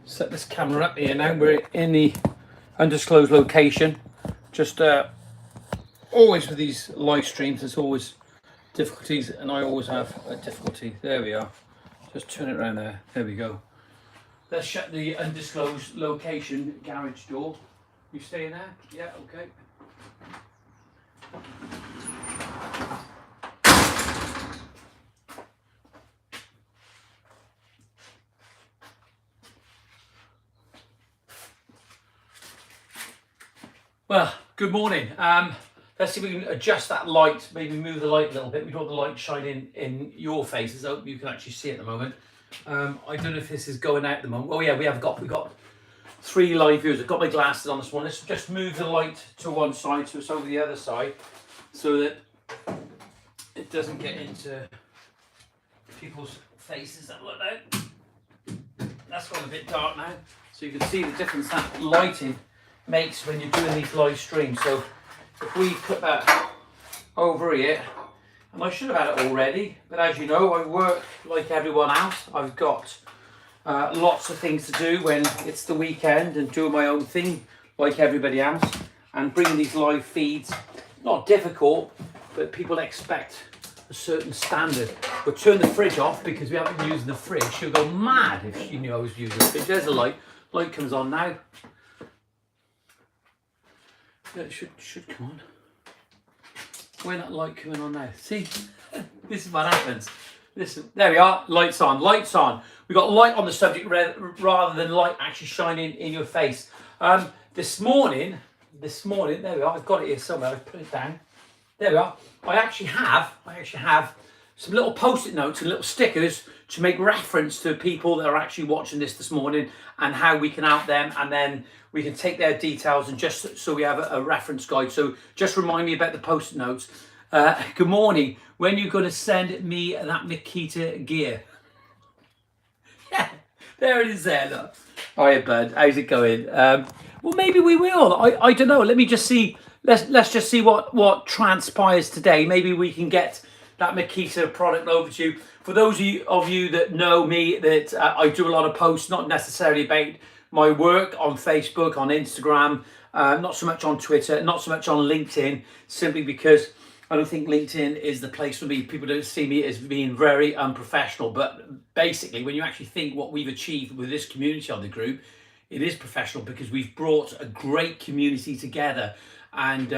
Set this camera up here now. We're in the undisclosed location. Just always with these live streams, there's always difficulties, and I always have a difficulty. There we are. Just turn it around there. There we go. Let's shut the undisclosed location garage door. You stay in there? Yeah, okay. Well, good morning. Let's see if we can adjust that light, maybe move the light a little bit. We don't want the light shining in your faces. I hope you can actually see it at the moment. I don't know if this is going out at the moment. Oh yeah, we've got 3 live viewers. I've got my glasses on this one. Let's just move the light to one side so it's over the other side so that it doesn't get into people's faces that look out. That's gone a bit dark now. So you can see the difference that lighting makes when you're doing these live streams. So if we put that over here, and I should have had it already, but as you know, I work like everyone else. I've got lots of things to do when it's the weekend and doing my own thing like everybody else, and bringing these live feeds, not difficult, but people expect a certain standard. We'll turn the fridge off because we haven't been using the fridge. She'll go mad if she knew I was using the fridge. There's the light. Light comes on now. Yeah, it should come on. When that light coming on now? See, this is what happens. Listen, there we are. Lights on. Lights on. We got light on the subject rather than light actually shining in your face. This morning, there we are. I've got it here somewhere. I've put it down. There we are. I actually have some little post-it notes and little stickers to make reference to people that are actually watching this morning and how we can help them, and then we can take their details and just so we have a reference guide. So just remind me about the post-it notes. Good morning. When are you going to send me that Makita gear? Yeah, there it is there. Look. Hiya, bud. How's it going? Well, maybe we will. I don't know. Let me just see. Let's just see what transpires today. Maybe we can get that Makita product over to you. For those of you that know me, that I do a lot of posts, not necessarily about my work on Facebook, on Instagram, not so much on Twitter, not so much on LinkedIn, simply because I don't think LinkedIn is the place for me. People don't see me as being very unprofessional. But basically, when you actually think what we've achieved with this community on the group, it is professional because we've brought a great community together. And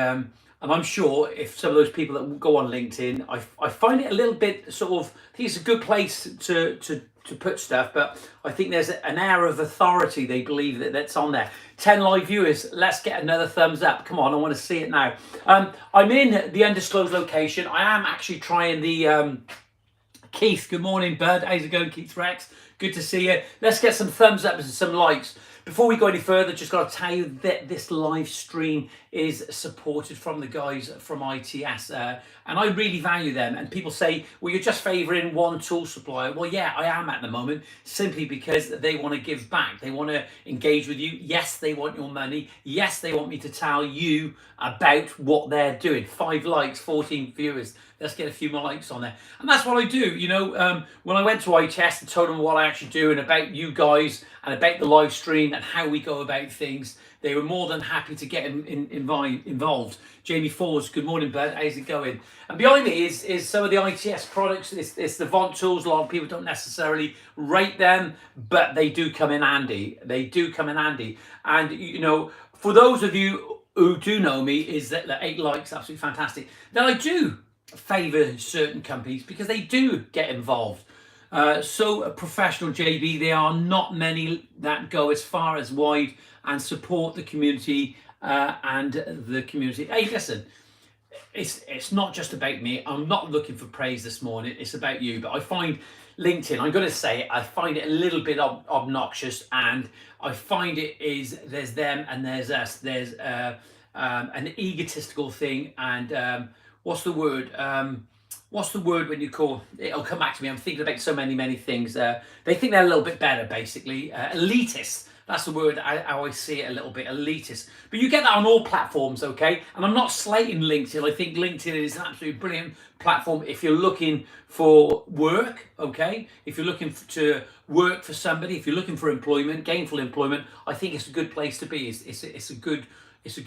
I'm sure if some of those people that go on LinkedIn, I find it a little bit sort of, I think it's a good place to put stuff, but I think there's an air of authority they believe that's on there. 10 live viewers, let's get another thumbs up. Come on, I want to see it now. I'm in the undisclosed location. I am actually trying the Keith. Good morning, bud. How's it going, Keith Rex? Good to see you. Let's get some thumbs up and some likes. Before we go any further, just got to tell you that this live stream is supported from the guys from ITS, and I really value them. And people say, well, you're just favouring one tool supplier. Well, yeah, I am at the moment, simply because they want to give back. They want to engage with you. Yes, they want your money. Yes, they want me to tell you about what they're doing. 5 likes, 14 viewers. Let's get a few more likes on there. And that's what I do. You know, when I went to ITS and told them what I actually do and about you guys and about the live stream and how we go about things, they were more than happy to get involved. Jamie Fours, good morning, bud. How's it going? And behind me is some of the ITS products. It's the Vont tools. A lot of people don't necessarily rate them, but they do come in handy. They do come in handy. And, you know, for those of you who do know me, is that the 8 likes, absolutely fantastic. Then I do favour certain companies because they do get involved. So professional, JB, there are not many that go as far as wide and support the community and the community. Hey, listen, it's not just about me. I'm not looking for praise this morning. It's about you. But I find LinkedIn, I'm going to say it, I find it a little bit obnoxious, and I find it is there's them and there's us. There's an egotistical thing, and what's the word? what's the word when you call, it'll come back to me. I'm thinking about so many things. They think they're a little bit better, basically. Elitist. That's the word, how I see it a little bit, elitist. But you get that on all platforms, okay? And I'm not slating LinkedIn. I think LinkedIn is an absolutely brilliant platform if you're looking for work, okay? If you're looking to work for somebody, if you're looking for employment, gainful employment, I think it's a good place to be. It's a good.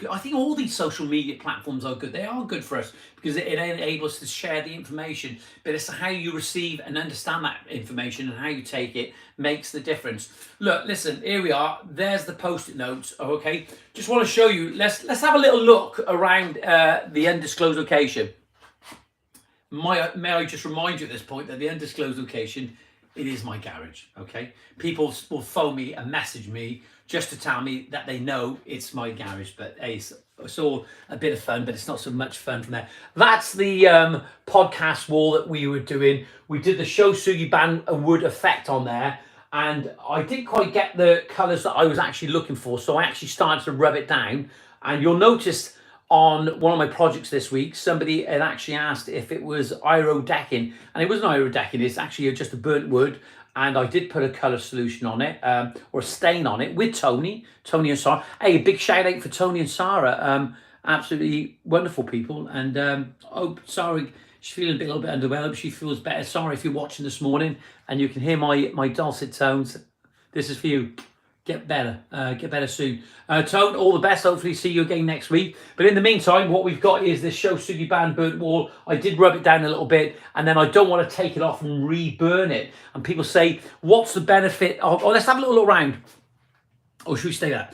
I think all these social media platforms are good. They are good for us because it enables us to share the information. But it's how you receive and understand that information and how you take it makes the difference. Look, listen, here we are. There's the post-it notes. Okay, just want to show you. Let's have a little look around the undisclosed location. May I just remind you at this point that the undisclosed location, it is my garage. Okay, people will phone me and message me just to tell me that they know it's my garage. But hey, it's all a bit of fun, but it's not so much fun from there. That's the podcast wall that we were doing. We did the Show Sugi Ban wood effect on there, and I didn't quite get the colours that I was actually looking for, so I actually started to rub it down. And you'll notice on one of my projects this week, somebody had actually asked if it was irodecking, and it wasn't irodecking, it's actually just a burnt wood. And I did put a colour solution on it, or a stain on it, with Tony and Sarah. Hey, a big shout out for Tony and Sarah. Absolutely wonderful people. And oh, sorry, she's feeling a little bit underwhelmed, but she feels better. Sorry if you're watching this morning and you can hear my dulcet tones. This is for you. Get better soon. Tone, all the best. Hopefully see you again next week. But in the meantime, what we've got is this Show Sugi Ban burnt wall. I did rub it down a little bit, and then I don't want to take it off and re-burn it. And people say, what's the benefit of, let's have a little look around. Or should we stay there?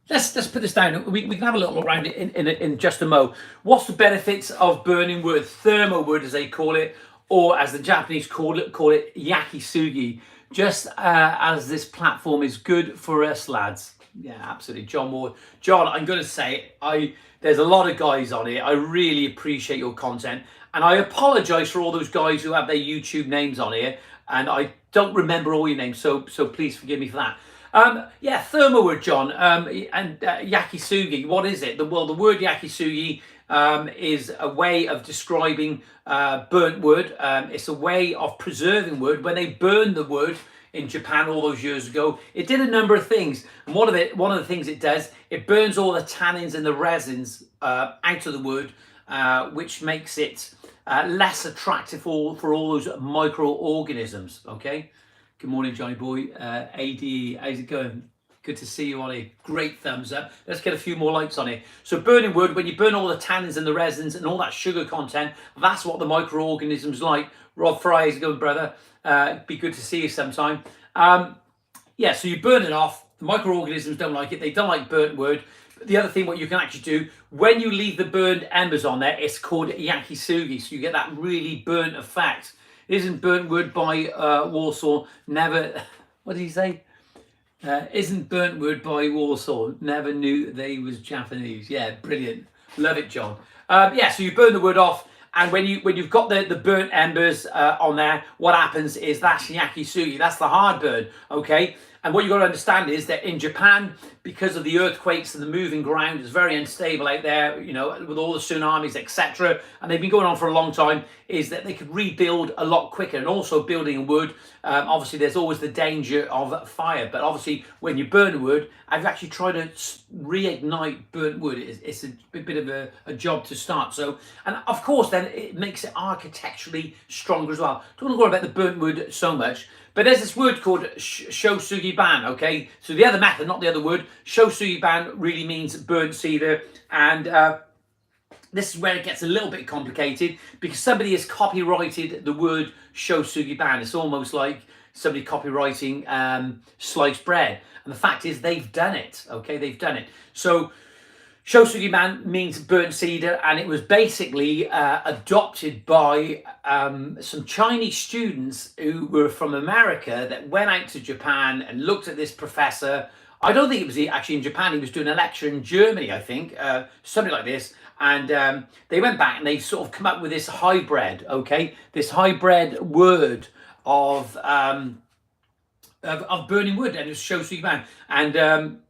Let's put this down. We can have a little look around it in just a mo. What's the benefits of burning wood? Thermo wood, as they call it, or as the Japanese call it yakisugi. Just as this platform is good for us, lads. Yeah, absolutely. John Moore. John, I'm going to say, there's a lot of guys on here. I really appreciate your content. And I apologise for all those guys who have their YouTube names on here. And I don't remember all your names, so please forgive me for that. Yeah, thermowood, John, and yakisugi. What is it? Well, the word yakisugi is a way of describing burnt wood. It's a way of preserving wood. When they burned the wood in Japan all those years ago, it did a number of things. And one of the things it does, it burns all the tannins and the resins out of the wood, which makes it less attractive for all those microorganisms. Okay. Good morning, Johnyboy. AD, how's it going? Good to see you on here. Great thumbs up. Let's get a few more likes on it. So burning wood, when you burn all the tannins and the resins and all that sugar content, that's what the microorganisms like. Rob Fry, how's it going, brother? Be good to see you sometime. Yeah, so you burn it off. The microorganisms don't like it. They don't like burnt wood. But the other thing, what you can actually do, when you leave the burned embers on there, it's called yakisugi. So you get that really burnt effect. Isn't burnt wood by Warsaw never... What did he say? Isn't burnt wood by Warsaw never knew they was Japanese. Yeah, brilliant. Love it, John. Yeah, so you burn the wood off, and when you've got the burnt embers on there, what happens is that's yakisugi. That's the hard burn, okay? And what you've got to understand is that in Japan, because of the earthquakes and the moving ground is very unstable out there, you know, with all the tsunamis, etc., and they've been going on for a long time, is that they could rebuild a lot quicker. And also building in wood, obviously there's always the danger of fire, but obviously when you burn wood, I've actually tried to reignite burnt wood. It's a bit of a job to start. So, and of course then it makes it architecturally stronger as well. Don't want to go about the burnt wood so much. But there's this word called Show Sugi Ban, okay? So the other method, not the other word, Show Sugi Ban really means burnt cedar. And this is where it gets a little bit complicated because somebody has copyrighted the word Show Sugi Ban. It's almost like somebody copywriting sliced bread. And the fact is they've done it, okay? They've done it. So Show Sugi Ban means burnt cedar, and it was basically adopted by some Chinese students who were from America that went out to Japan and looked at this professor. I don't think it was actually in Japan. He was doing a lecture in Germany, I think, something like this. And they went back and they sort of come up with this hybrid, okay? This hybrid word of burning wood, and it was Show Sugi Ban. And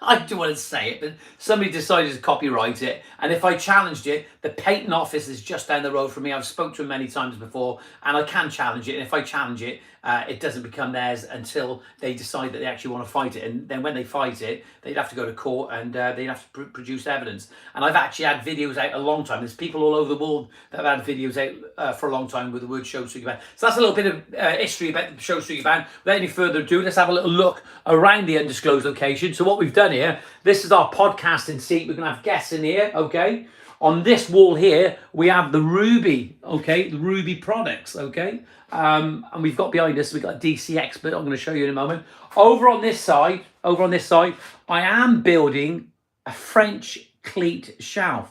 I do want to say it, but somebody decided to copyright it. And if I challenged it, the patent office is just down the road from me. I've spoken to them many times before, and I can challenge it. And if I challenge it, it doesn't become theirs until they decide that they actually want to fight it. And then when they fight it, they'd have to go to court and they'd have to produce evidence. And I've actually had videos out a long time. There's people all over the world that have had videos out for a long time with the word Show Sugi Band. So that's a little bit of history about the Show Sugi Band. Without any further ado, let's have a little look around the undisclosed location. So what we've done here, this is our podcasting seat. We're going to have guests in here, okay? On this wall here, we have the Ruby, okay? The Ruby products, okay? And we've got behind us, we've got a DC Expert. I'm going to show you in a moment. Over on this side, I am building a French cleat shelf.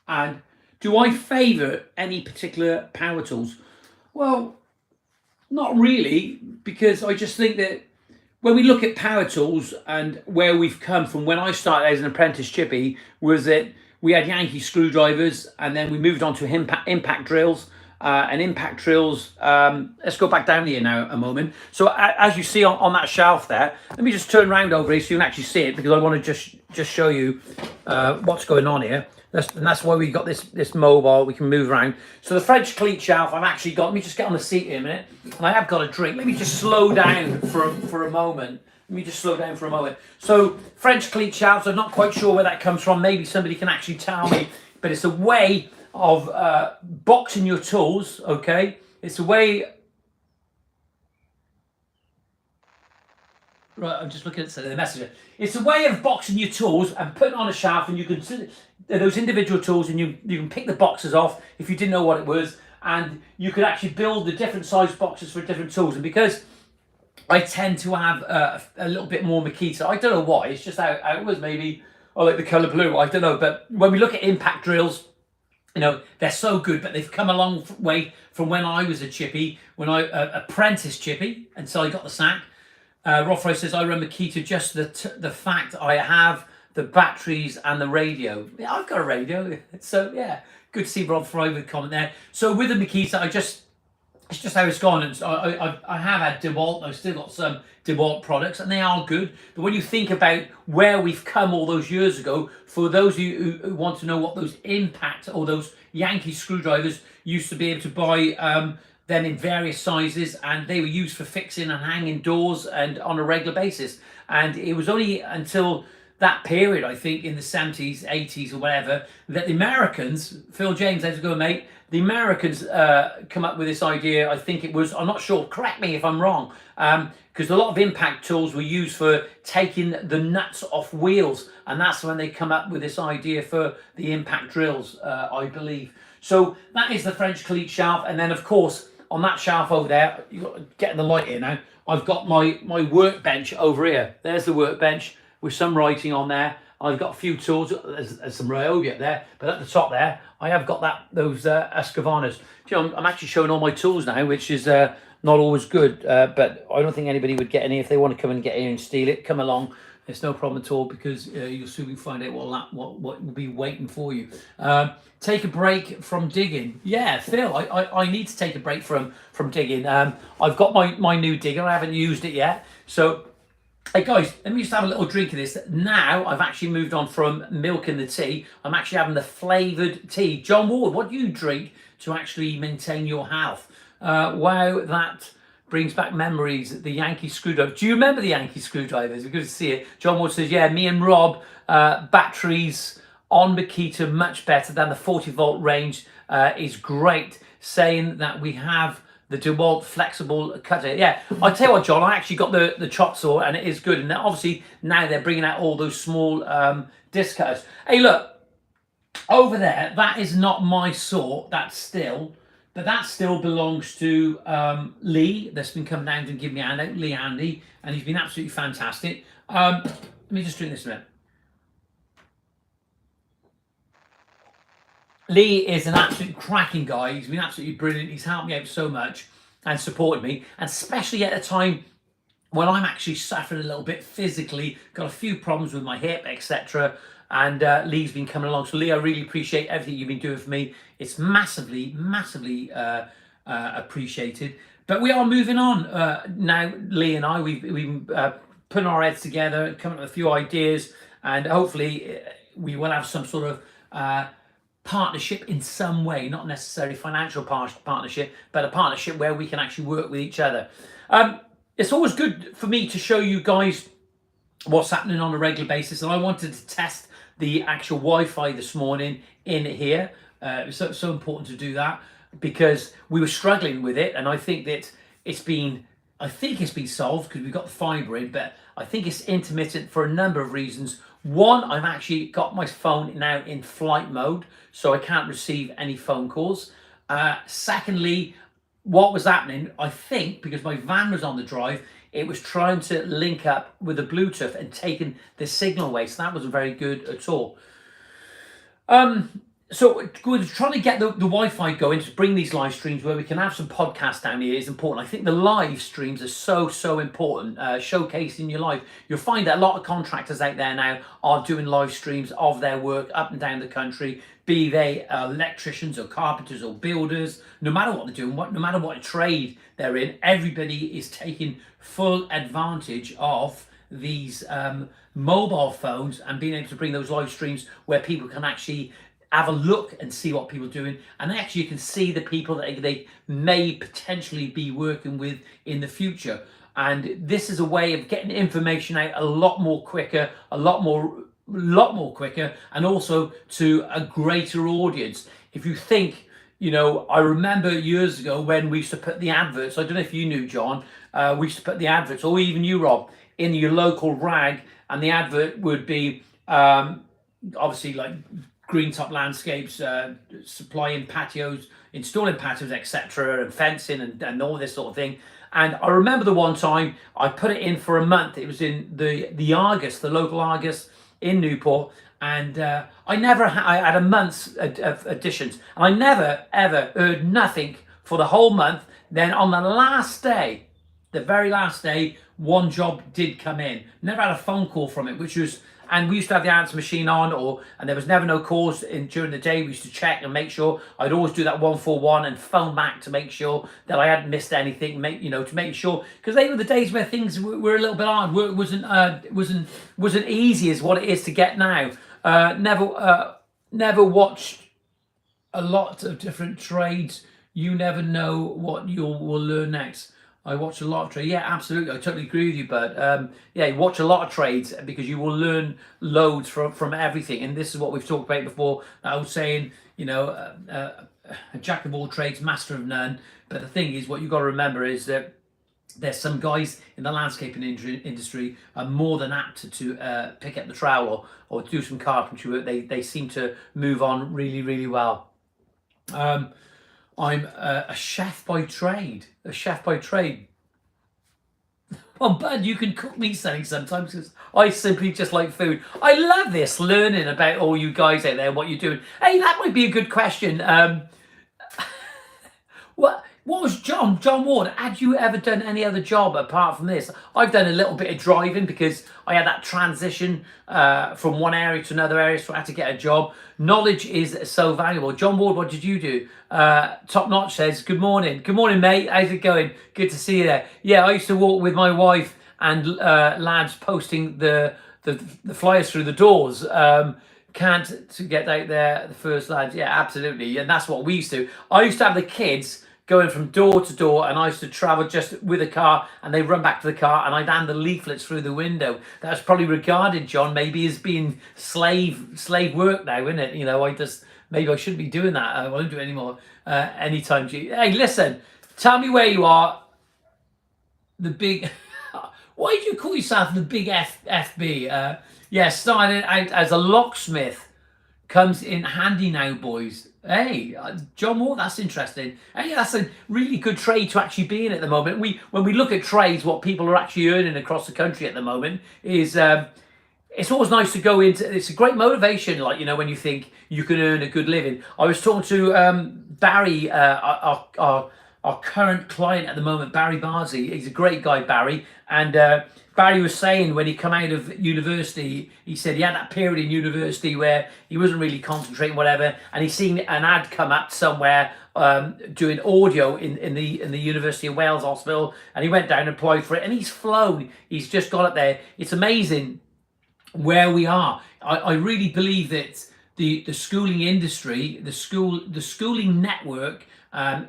And do I favour any particular power tools? Well, not really, because I just think that when we look at power tools and where we've come from, when I started as an apprentice chippy, was that we had Yankee screwdrivers, and then we moved on to impact drills. And impact drills, let's go back down here now a moment. So as you see on that shelf there, let me just turn around over here so you can actually see it, because I want to just show you what's going on here. And that's why we got this mobile, we can move around. So the French cleat shelf, I've actually got, let me just get on the seat here a minute, and I have got a drink. Let me just slow down for a moment. Let me just slow down for a moment. So French cleat shelves, I'm not quite sure where that comes from. Maybe somebody can actually tell me, but it's a way of boxing your tools, okay? It's a way... Right, I'm just looking at the messenger. It's a way of boxing your tools and putting on a shelf, and you can see those individual tools, and you can pick the boxes off if you didn't know what it was, and you could actually build the different size boxes for different tools. And because I tend to have a little bit more Makita, I don't know why, it's just how it was. Maybe I like the colour blue, I don't know. But when we look at impact drills, you know, they're so good, but they've come a long way from when I was a chippy, when I apprentice chippy, until I got the sack. Rothroy says, I run Makita just the fact I have the batteries and the radio. Yeah, I've got a radio. So, yeah, good to see Rothroy with a comment there. So, with the Makita, it's just how it's gone. And I have had DeWalt, I've still got some DeWalt products, and they are good. But when you think about where we've come all those years ago, for those of you who want to know what those impact or those Yankee screwdrivers used to be able to buy, them in various sizes, and they were used for fixing and hanging doors and on a regular basis. And it was only until that period, I think, in the 70s, 80s or whatever, that the Americans, Phil James, how's it going, mate? The Americans come up with this idea. I think it was, I'm not sure, correct me if I'm wrong, because a lot of impact tools were used for taking the nuts off wheels, and that's when they come up with this idea for the impact drills, I believe. So that is the French cleat shelf. And then, of course, on that shelf over there, you've got to get in the light here now, I've got my workbench over here. There's the workbench with some writing on there. I've got a few tools. There's some Ryobi up there, but at the top there, I have got those Escrivanas. You know, I'm actually showing all my tools now, which is not always good, but I don't think anybody would get any. If they want to come and get in and steal it, come along. It's no problem at all, because you'll soon find out what will be waiting for you. Take a break from digging. Yeah, Phil, I need to take a break from digging. I've got my new digger. I haven't used it yet. So, hey guys, let me just have a little drink of this. Now I've actually moved on from milk and the tea. I'm actually having the flavoured tea. John Ward, what do you drink to actually maintain your health? Wow, that brings back memories. The Yankee screwdriver. Do you remember the Yankee screwdrivers? We're good to see it. John Ward says, yeah, me and Rob, batteries on Makita much better than the 40-volt range is great, saying that we have the DeWalt flexible cutter. Yeah, I tell you what, John, I actually got the chop saw, and it is good. And obviously now they're bringing out all those small disc cutters. Hey, look, over there, that is not my saw. But that still belongs to Lee. That's been coming down to give me a hand out, Lee Andy, and he's been absolutely fantastic. Let me just drink this a minute. Lee is an absolute cracking guy. He's been absolutely brilliant. He's helped me out so much and supported me, and especially at a time when I'm actually suffering a little bit physically, got a few problems with my hip, etc. And Lee's been coming along. So Lee, I really appreciate everything you've been doing for me. It's massively, massively appreciated. But we are moving on now. Lee and I, we've putting our heads together and coming up with a few ideas, and hopefully we will have some sort of partnership in some way, not necessarily financial partnership, but a partnership where we can actually work with each other. It's always good for me to show you guys what's happening on a regular basis, and I wanted to test the actual Wi-Fi this morning in here. It was so important to do that because we were struggling with it, and I think that it's been solved because we've got the fibre in, but I think it's intermittent for a number of reasons. One, I've actually got my phone now in flight mode, so I can't receive any phone calls. Secondly, what was happening, I think, because my van was on the drive, it was trying to link up with the Bluetooth and taking the signal away, so that wasn't very good at all. So we're trying to get the Wi-Fi going to bring these live streams where we can have some podcasts down here is important. I think the live streams are so important, showcasing your life. You'll find that a lot of contractors out there now are doing live streams of their work up and down the country, be they electricians or carpenters or builders. No matter what they're doing, no matter what trade they're in, everybody is taking full advantage of these mobile phones and being able to bring those live streams where people can actually have a look and see what people are doing, and actually you can see the people that they may potentially be working with in the future. And this is a way of getting information out a lot more quicker, a lot more quicker, and also to a greater audience. If you think, I remember years ago when we used to put the adverts, I don't know if you knew, John, we used to put the adverts, or even you, Rob, in your local rag, and the advert would be obviously like Greentop landscapes, supplying patios, installing patios, etc., and fencing and all this sort of thing. And I remember the one time I put it in for a month. It was in the Argus, the local Argus in Newport, and I had a month's of editions, and I never ever heard nothing for the whole month. Then on the last day, the very last day, one job did come in. Never had a phone call from it, which was. And we used to have the answer machine on, and there was never no calls during the day. We used to check and make sure. I'd always do that 141 and phone back to make sure that I hadn't missed anything. To make sure, because they were the days where things were a little bit hard. Work wasn't easy as what it is to get now. Never watched a lot of different trades. You never know what you will learn next. I watch a lot of trades. Yeah, absolutely. I totally agree with you, bud. You watch a lot of trades because you will learn loads from everything. And this is what we've talked about before. I was saying, a jack of all trades, master of none. But the thing is, what you've got to remember is that there's some guys in the landscaping industry are more than apt to pick up the trowel or do some carpentry work. They seem to move on really, really well. I'm a chef by trade. Well, bud, you can cook me something sometimes because I simply just like food. I love this, learning about all you guys out there, what you're doing. Hey, that might be a good question. What was John Ward? Had you ever done any other job apart from this? I've done a little bit of driving because I had that transition from one area to another area, so I had to get a job. Knowledge is so valuable. John Ward, what did you do? Top Notch says, good morning. Good morning, mate. How's it going? Good to see you there. Yeah, I used to walk with my wife and lads posting the flyers through the doors. Can't to get out there, the first lads. Yeah, absolutely. And that's what we used to do. I used to have the kids going from door to door, and I used to travel just with a car, and they run back to the car, and I'd hand the leaflets through the window. That's probably regarded, John, maybe as being slave work now, isn't it? Maybe I shouldn't be doing that. I won't do it anymore anytime. Hey, listen, tell me where you are. The big... Why do you call yourself the big FB? Starting out as a locksmith comes in handy now, boys. Hey, John Moore, that's interesting. Hey, that's a really good trade to actually be in at the moment. When we look at trades, what people are actually earning across the country at the moment is it's always nice to go into. It's a great motivation, when you think you can earn a good living. I was talking to Barry, our our current client at the moment, Barry Bardsey. He's a great guy, Barry. And Barry was saying when he come out of university, he said he had that period in university where he wasn't really concentrating, whatever, and he seen an ad come up somewhere doing audio in the University of Wales Hospital, and he went down and applied for it, and he's flown. He's just got up there. It's amazing where we are. I really believe that the schooling industry, the schooling network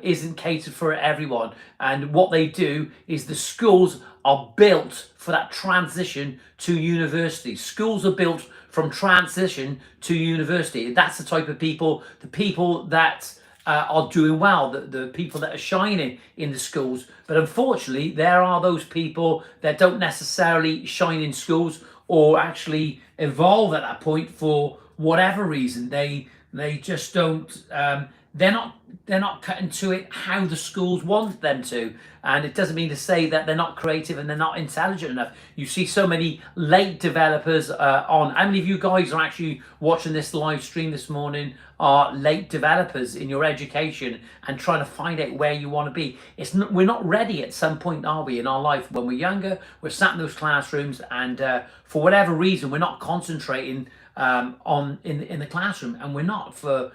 isn't catered for everyone. And what they do is the schools are built for that transition to university. Schools are built from transition to university. That's the type of people, the people that are doing well, the people that are shining in the schools. But unfortunately, there are those people that don't necessarily shine in schools or actually evolve at that point for whatever reason. They just don't. They're not cutting to it how the schools want them to, and it doesn't mean to say that they're not creative and they're not intelligent enough. You see so many late developers on. How many of you guys are actually watching this live stream this morning are late developers in your education and trying to find out where you want to be? We're not ready at some point, are we, in our life? When we're younger, we're sat in those classrooms, and for whatever reason, we're not concentrating in the classroom, and we're not for,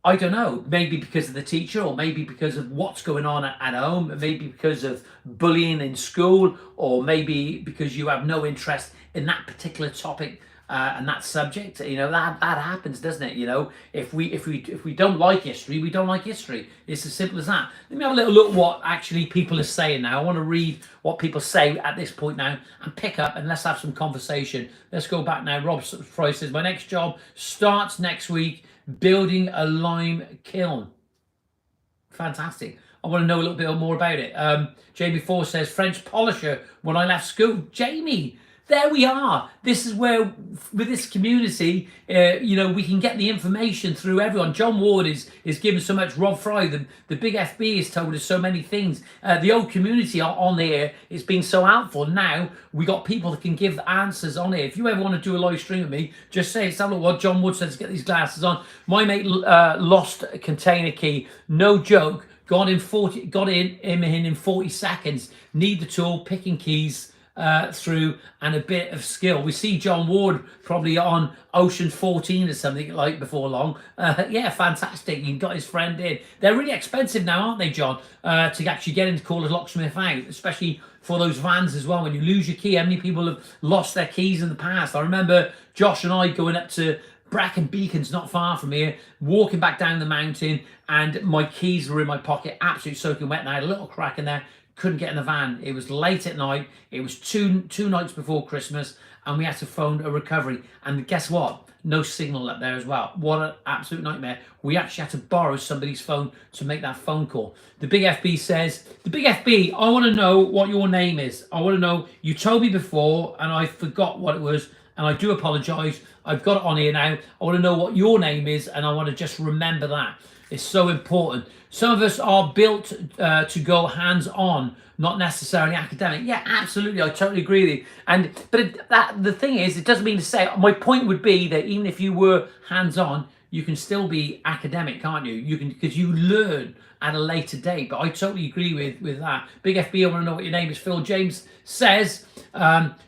I don't know, maybe because of the teacher, or maybe because of what's going on at home, maybe because of bullying in school, or maybe because you have no interest in that particular topic and that subject. You know, that happens, doesn't it? You know, if we don't like history, we don't like history. It's as simple as that. Let me have a little look what actually people are saying now. I want to read what people say at this point now and pick up, and let's have some conversation. Let's go back now. Rob Fry says, my next job starts next week, building a lime kiln. Fantastic. I want to know a little bit more about it. Jamie Four says, French polisher when I left school. Jamie, there we are. This is where, with this community, you know, we can get the information through everyone. John Ward is giving so much. Rob Fry, the big FB, has told us so many things. The old community on here is being so helpful. Now we got people that can give answers on here. If you ever want to do a live stream with me, just say, "Have a look what John Wood says. Get these glasses on." My mate lost a container key. No joke. Got him in 40 seconds. Need the tool, picking keys through, and a bit of skill. We see John Ward probably on Ocean 14 or something like before long. Yeah, fantastic. He got his friend in. They're really expensive now, aren't they, John? To actually get into call a locksmith out, especially for those vans as well. When you lose your key, how many people have lost their keys in the past? I remember Josh and I going up to Bracken Beacons, not far from here, walking back down the mountain, and my keys were in my pocket, absolutely soaking wet, and I had a little crack in there. Couldn't get in the van. It was late at night. It was two nights before Christmas, and we had to phone a recovery. And guess what? No signal up there as well. What an absolute nightmare. We actually had to borrow somebody's phone to make that phone call. The Big FB says, the Big FB, I want to know what your name is. I want to know, you told me before and I forgot what it was, and I do apologise. I've got it on here now. I want to know what your name is, and I want to just remember that. It's so important. Some of us are built to go hands-on, not necessarily academic. Yeah, absolutely. I totally agree with you. But the thing is, it doesn't mean to say, my point would be that even if you were hands-on, you can still be academic, can't you? You can, because you learn at a later date. But I totally agree with that. Big FB, I want to know what your name is. Phil James says,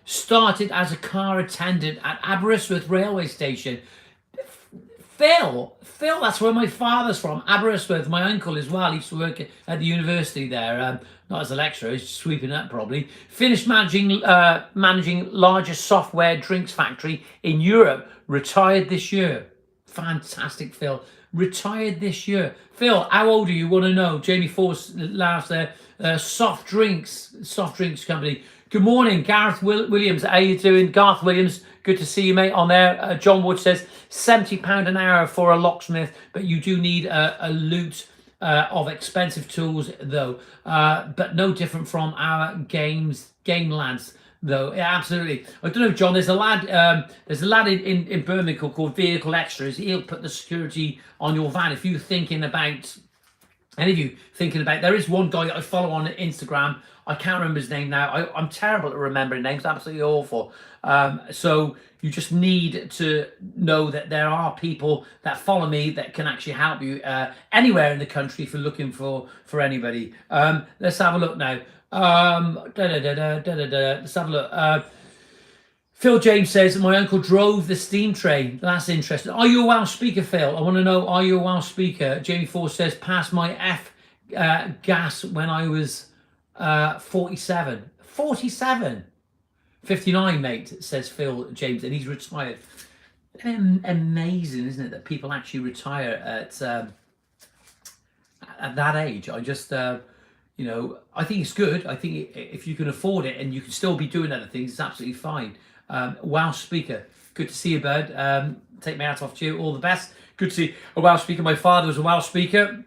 started as a car attendant at Aberystwyth railway station. Phil, that's where my father's from, Aberystwyth. My uncle as well, he used to work at the university there, not as a lecturer, he's sweeping up probably. Finished managing largest software drinks factory in Europe, retired this year. Fantastic, Phil. Retired this year. Phil, how old are you? Want to know? Jamie Force laughs there. Soft drinks company. Good morning, Gareth Williams. How you doing? Garth Williams, good to see you, mate, on there. John Wood says, £70 an hour for a locksmith, but you do need a loot of expensive tools, though. But no different from our game lads, though. Yeah, absolutely. I don't know, John, there's a lad in Birmingham called Vehicle Extras. He'll put the security on your van. If you're thinking about Any of you thinking about, there is one guy that I follow on Instagram. I can't remember his name now. I'm terrible at remembering names, absolutely awful. So you just need to know that there are people that follow me that can actually help you anywhere in the country if you're looking for anybody. Let's have a look now. Let's have a look. Phil James says, my uncle drove the steam train. That's interesting. Are you a Welsh speaker, Phil? I want to know, are you a Welsh speaker? Jamie Ford says, passed my gas when I was 47. 47? 59, mate, says Phil James, and he's retired. Amazing, isn't it, that people actually retire at that age? I just... you know, I think it's good. I think if you can afford it and you can still be doing other things, it's absolutely fine. Welsh speaker, good to see you, bud. Take my hat off to you. All the best. Good to see a Welsh speaker. My father was a Welsh speaker,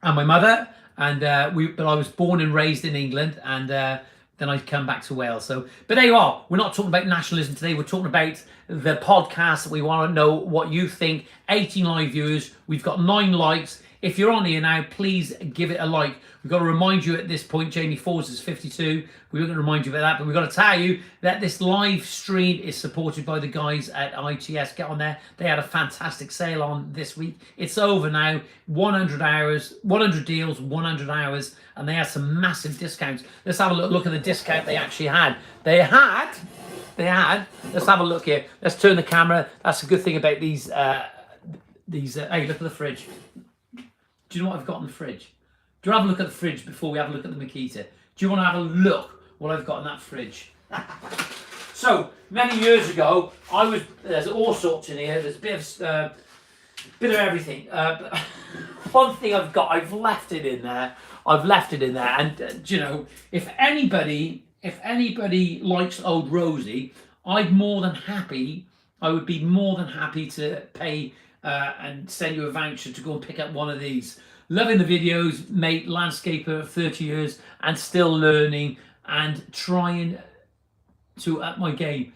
and my mother, and but I was born and raised in England, and then I come back to Wales. So, but there you are. We're not talking about nationalism today. We're talking about the podcast. We want to know what you think. 18 live viewers. We've got 9 likes. If you're on here now, please give it a like. We've got to remind you at this point, Jamie Forbes is 52. We're going to remind you about that, but we've got to tell you that this live stream is supported by the guys at ITS. Get on there. They had a fantastic sale on this week. It's over now. 100 hours, 100 deals, 100 hours, and they had some massive discounts. Let's have a look at the discount they actually had. They had. Let's have a look here. Let's turn the camera. That's a good thing about these. Hey, look at the fridge. Do you know what I've got in the fridge? Do you want to have a look at the fridge before we have a look at the Makita? Do you want to have a look what I've got in that fridge? So, many years ago, there's all sorts in here. There's a bit of everything. But one thing I've left it in there. And, you know, if anybody likes Old Rosie, I would be more than happy to pay and send you a voucher to go and pick up one of these. Loving the videos, mate, landscaper, 30 years, and still learning and trying to up my game.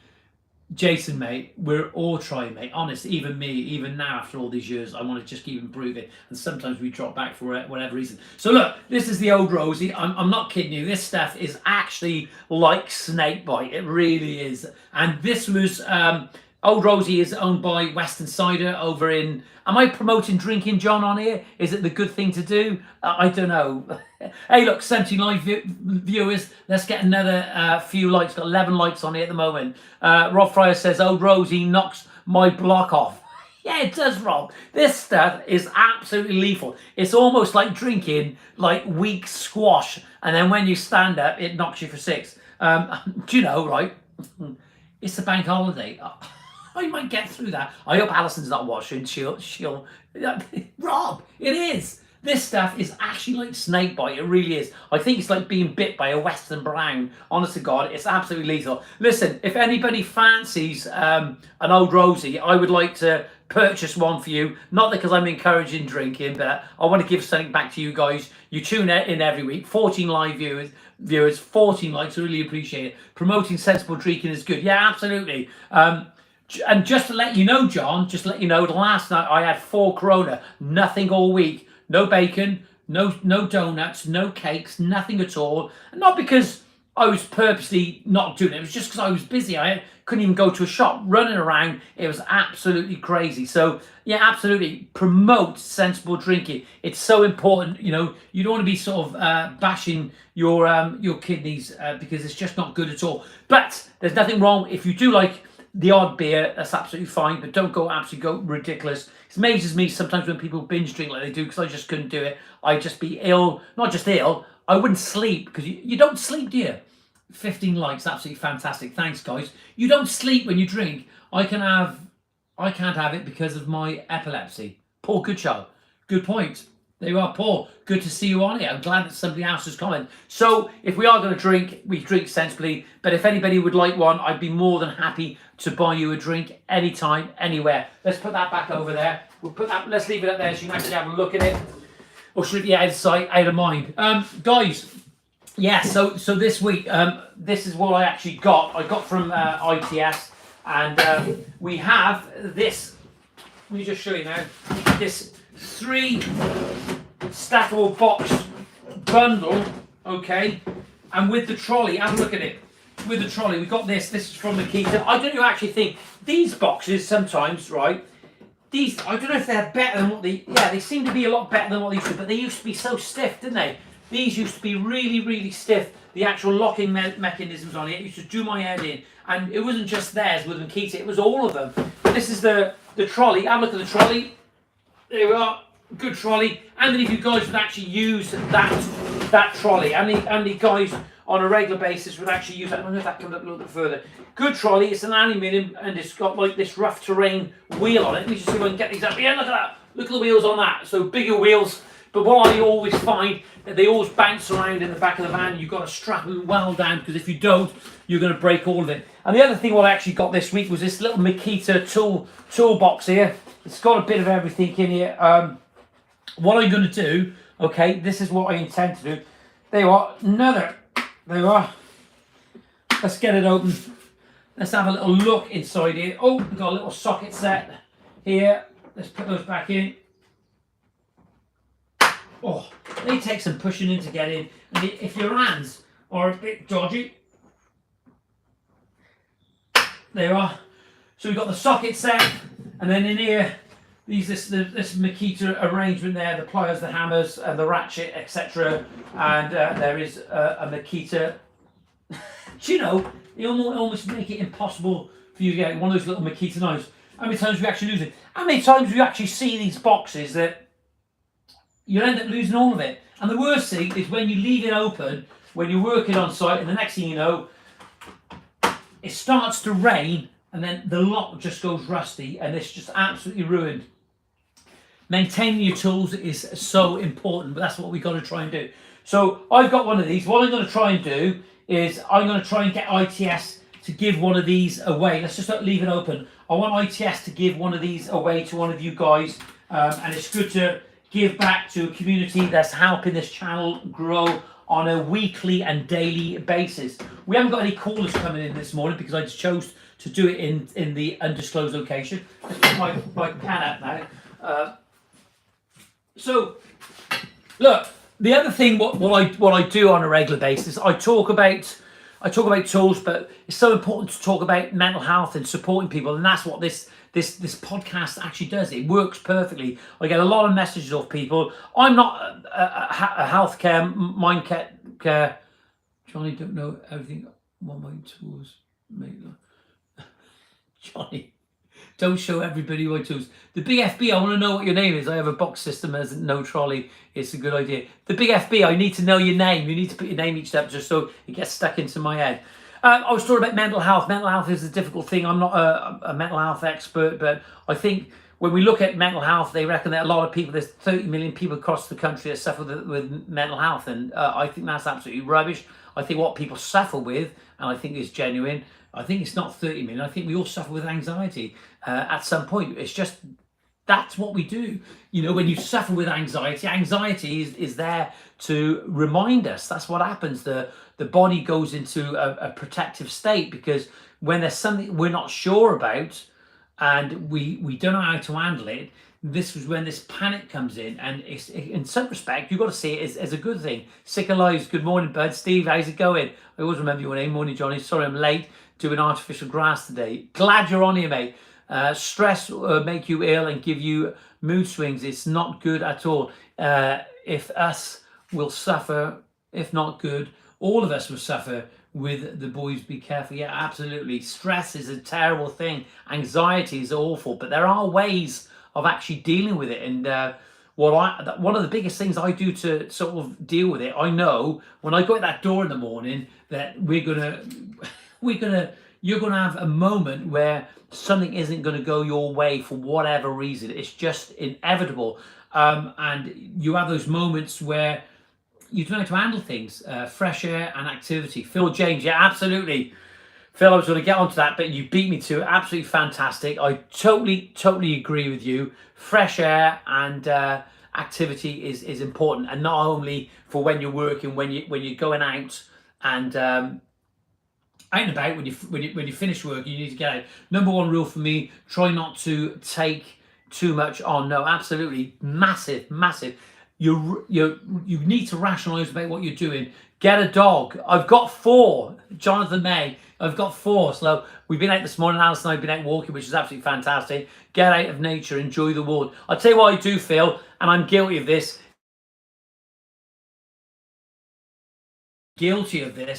Jason, mate, we're all trying, mate. Honest, even me, even now after all these years, I want to just keep improving. And sometimes we drop back for whatever reason. So look, this is the Old Rosie. I'm not kidding you. This stuff is actually like snake bite. It really is. And this was... Old Rosie is owned by Western Cider over in... Am I promoting drinking, John, on here? Is it the good thing to do? I don't know. Hey, look, 70 live viewers. Let's get another few likes. Got 11 likes on here at the moment. Rob Fryer says, Old Rosie knocks my block off. Yeah, it does, Rob. This stuff is absolutely lethal. It's almost like drinking like weak squash. And then when you stand up, it knocks you for 6. Do you know, right? It's a bank holiday. I might get through that. I hope Alison's not watching. She'll. Rob, it is. This stuff is actually like snake bite. It really is. I think it's like being bit by a Western Brown. Honest to God, it's absolutely lethal. Listen, if anybody fancies an Old Rosie, I would like to purchase one for you. Not because I'm encouraging drinking, but I want to give something back to you guys. You tune in every week. 14 live viewers, 14 likes. I really appreciate it. Promoting sensible drinking is good. Yeah, absolutely. And just to let you know, John, last night I had 4 Corona, nothing all week, no bacon, no donuts, no cakes, nothing at all. And not because I was purposely not doing it, it was just because I was busy. I couldn't even go to a shop, running around. It was absolutely crazy. So yeah, absolutely promote sensible drinking. It's so important. You know, you don't want to be sort of bashing your kidneys because it's just not good at all. But there's nothing wrong if you do like the odd beer, that's absolutely fine, but don't go ridiculous. It amazes me sometimes when people binge drink like they do, because I just couldn't do it. I'd just be ill, not just ill, I wouldn't sleep, because you don't sleep, do you? 15 likes, absolutely fantastic. Thanks, guys. You don't sleep when you drink. I can't have it because of my epilepsy. Paul Goodchild, good point. There you are, Paul. Good to see you on here. I'm glad that somebody else has commented. So, if we are going to drink, we drink sensibly. But if anybody would like one, I'd be more than happy to buy you a drink anytime, anywhere. Let's put that back over there. Let's leave it up there so you can actually have a look at it. Or should it be out of sight, out of mind? Guys, yeah, so this week, this is what I actually got. I got from ITS. And we have this. Let me just show you now. This 3 stackable box bundle, okay, and with the trolley, have a look at it. With the trolley, we've got this. This is from Makita. I don't actually think these boxes sometimes, right? These, I don't know if they're better than what they seem to be a lot better than what they used to, but they used to be so stiff, didn't they? These used to be really, really stiff. The actual locking mechanisms on it used to do my head in. And it wasn't just theirs with Makita, it was all of them. This is the trolley. Have a look at the trolley. There we are. Good trolley. How many of you guys would actually use that trolley? How many guys on a regular basis would actually use that? I don't know if that comes up a little bit further. Good trolley. It's an aluminium and it's got like this rough terrain wheel on it. Let me just see if I can get these up. Yeah, look at that. Look at the wheels on that. So bigger wheels. But what I always find that they always bounce around in the back of the van. You've got to strap them well down because if you don't, you're going to break all of it. And the other thing what I actually got this week was this little Makita toolbox here. It's got a bit of everything in here. What I'm going to do, okay, this is what I intend to do. There you are, there you are. Let's get it open. Let's have a little look inside here. Oh, we've got a little socket set here. Let's put those back in. Oh, they take some pushing in to get in. And if your hands are a bit dodgy, there you are. So we've got the socket set, and then in here, this Makita arrangement there, the pliers, the hammers, and the ratchet, etc. And there is a Makita. Do you know, they almost make it impossible for you to get one of those little Makita knives. How many times do we actually lose it? How many times do you actually see these boxes that you end up losing all of it? And the worst thing is when you leave it open, when you're working on site, and the next thing you know, it starts to rain, and then the lock just goes rusty, and it's just absolutely ruined. Maintaining your tools is so important, but that's what we've got to try and do. So I've got one of these. What I'm going to try and do is I'm going to try and get ITS to give one of these away. Let's just leave it open. I want ITS to give one of these away to one of you guys, and it's good to give back to a community that's helping this channel grow on a weekly and daily basis. We haven't got any callers coming in this morning because I just chose to do it in the undisclosed location. Let's put my pen up now. So, look, the other thing what I do on a regular basis, I talk about tools, but it's so important to talk about mental health and supporting people, and that's what this podcast actually does. It works perfectly. I get a lot of messages off people. I'm not a healthcare, mind care. Johnny don't know everything. What my tools make. Johnny, don't show everybody my tools. The Big FB, I want to know what your name is. I have a box system as no trolley. It's a good idea. The Big FB, I need to know your name. You need to put your name each step just so it gets stuck into my head. I was talking about mental health. Mental health is a difficult thing. I'm not a mental health expert, but I think when we look at mental health, they reckon that a lot of people, there's 30 million people across the country that suffer with mental health, and I think that's absolutely rubbish. I think what people suffer with, and I think is genuine, I think it's not 30 million. I think we all suffer with anxiety at some point. It's just, that's what we do. You know, when you suffer with anxiety, anxiety is there to remind us. That's what happens. The body goes into a protective state because when there's something we're not sure about and we don't know how to handle it, this is when this panic comes in, and it's, in some respect, you've got to see it as a good thing. Sick of lives. Good morning, bud. Steve, how's it going? I always remember your name. Morning, Johnny. Sorry I'm late. Doing artificial grass today. Glad you're on here, mate. Stress make you ill and give you mood swings. It's not good at all. If us will suffer, if not good, all of us will suffer with the boys. Be careful. Yeah, absolutely. Stress is a terrible thing. Anxiety is awful, but there are ways of actually dealing with it. And one of the biggest things I do to sort of deal with it, I know when I go out that door in the morning that you're gonna have a moment where something isn't going to go your way for whatever reason. It's just inevitable, and you have those moments where you don't know how to handle things. Fresh air and activity. Phil James, yeah, absolutely. Phil, I was going to get onto that, but you beat me to it. Absolutely fantastic. I totally agree with you. Fresh air and activity is important, and not only for when you're working, when you're going out and out and about. When you finish work, you need to get out. Number one rule for me: try not to take too much on. No, absolutely, massive. you need to rationalise about what you're doing. Get a dog. I've got 4. Jonathan May. I've got 4. So we've been out this morning. Alice and I've been out walking, which is absolutely fantastic. Get out of nature. Enjoy the world. I'll tell you what I do feel, and I'm guilty of this.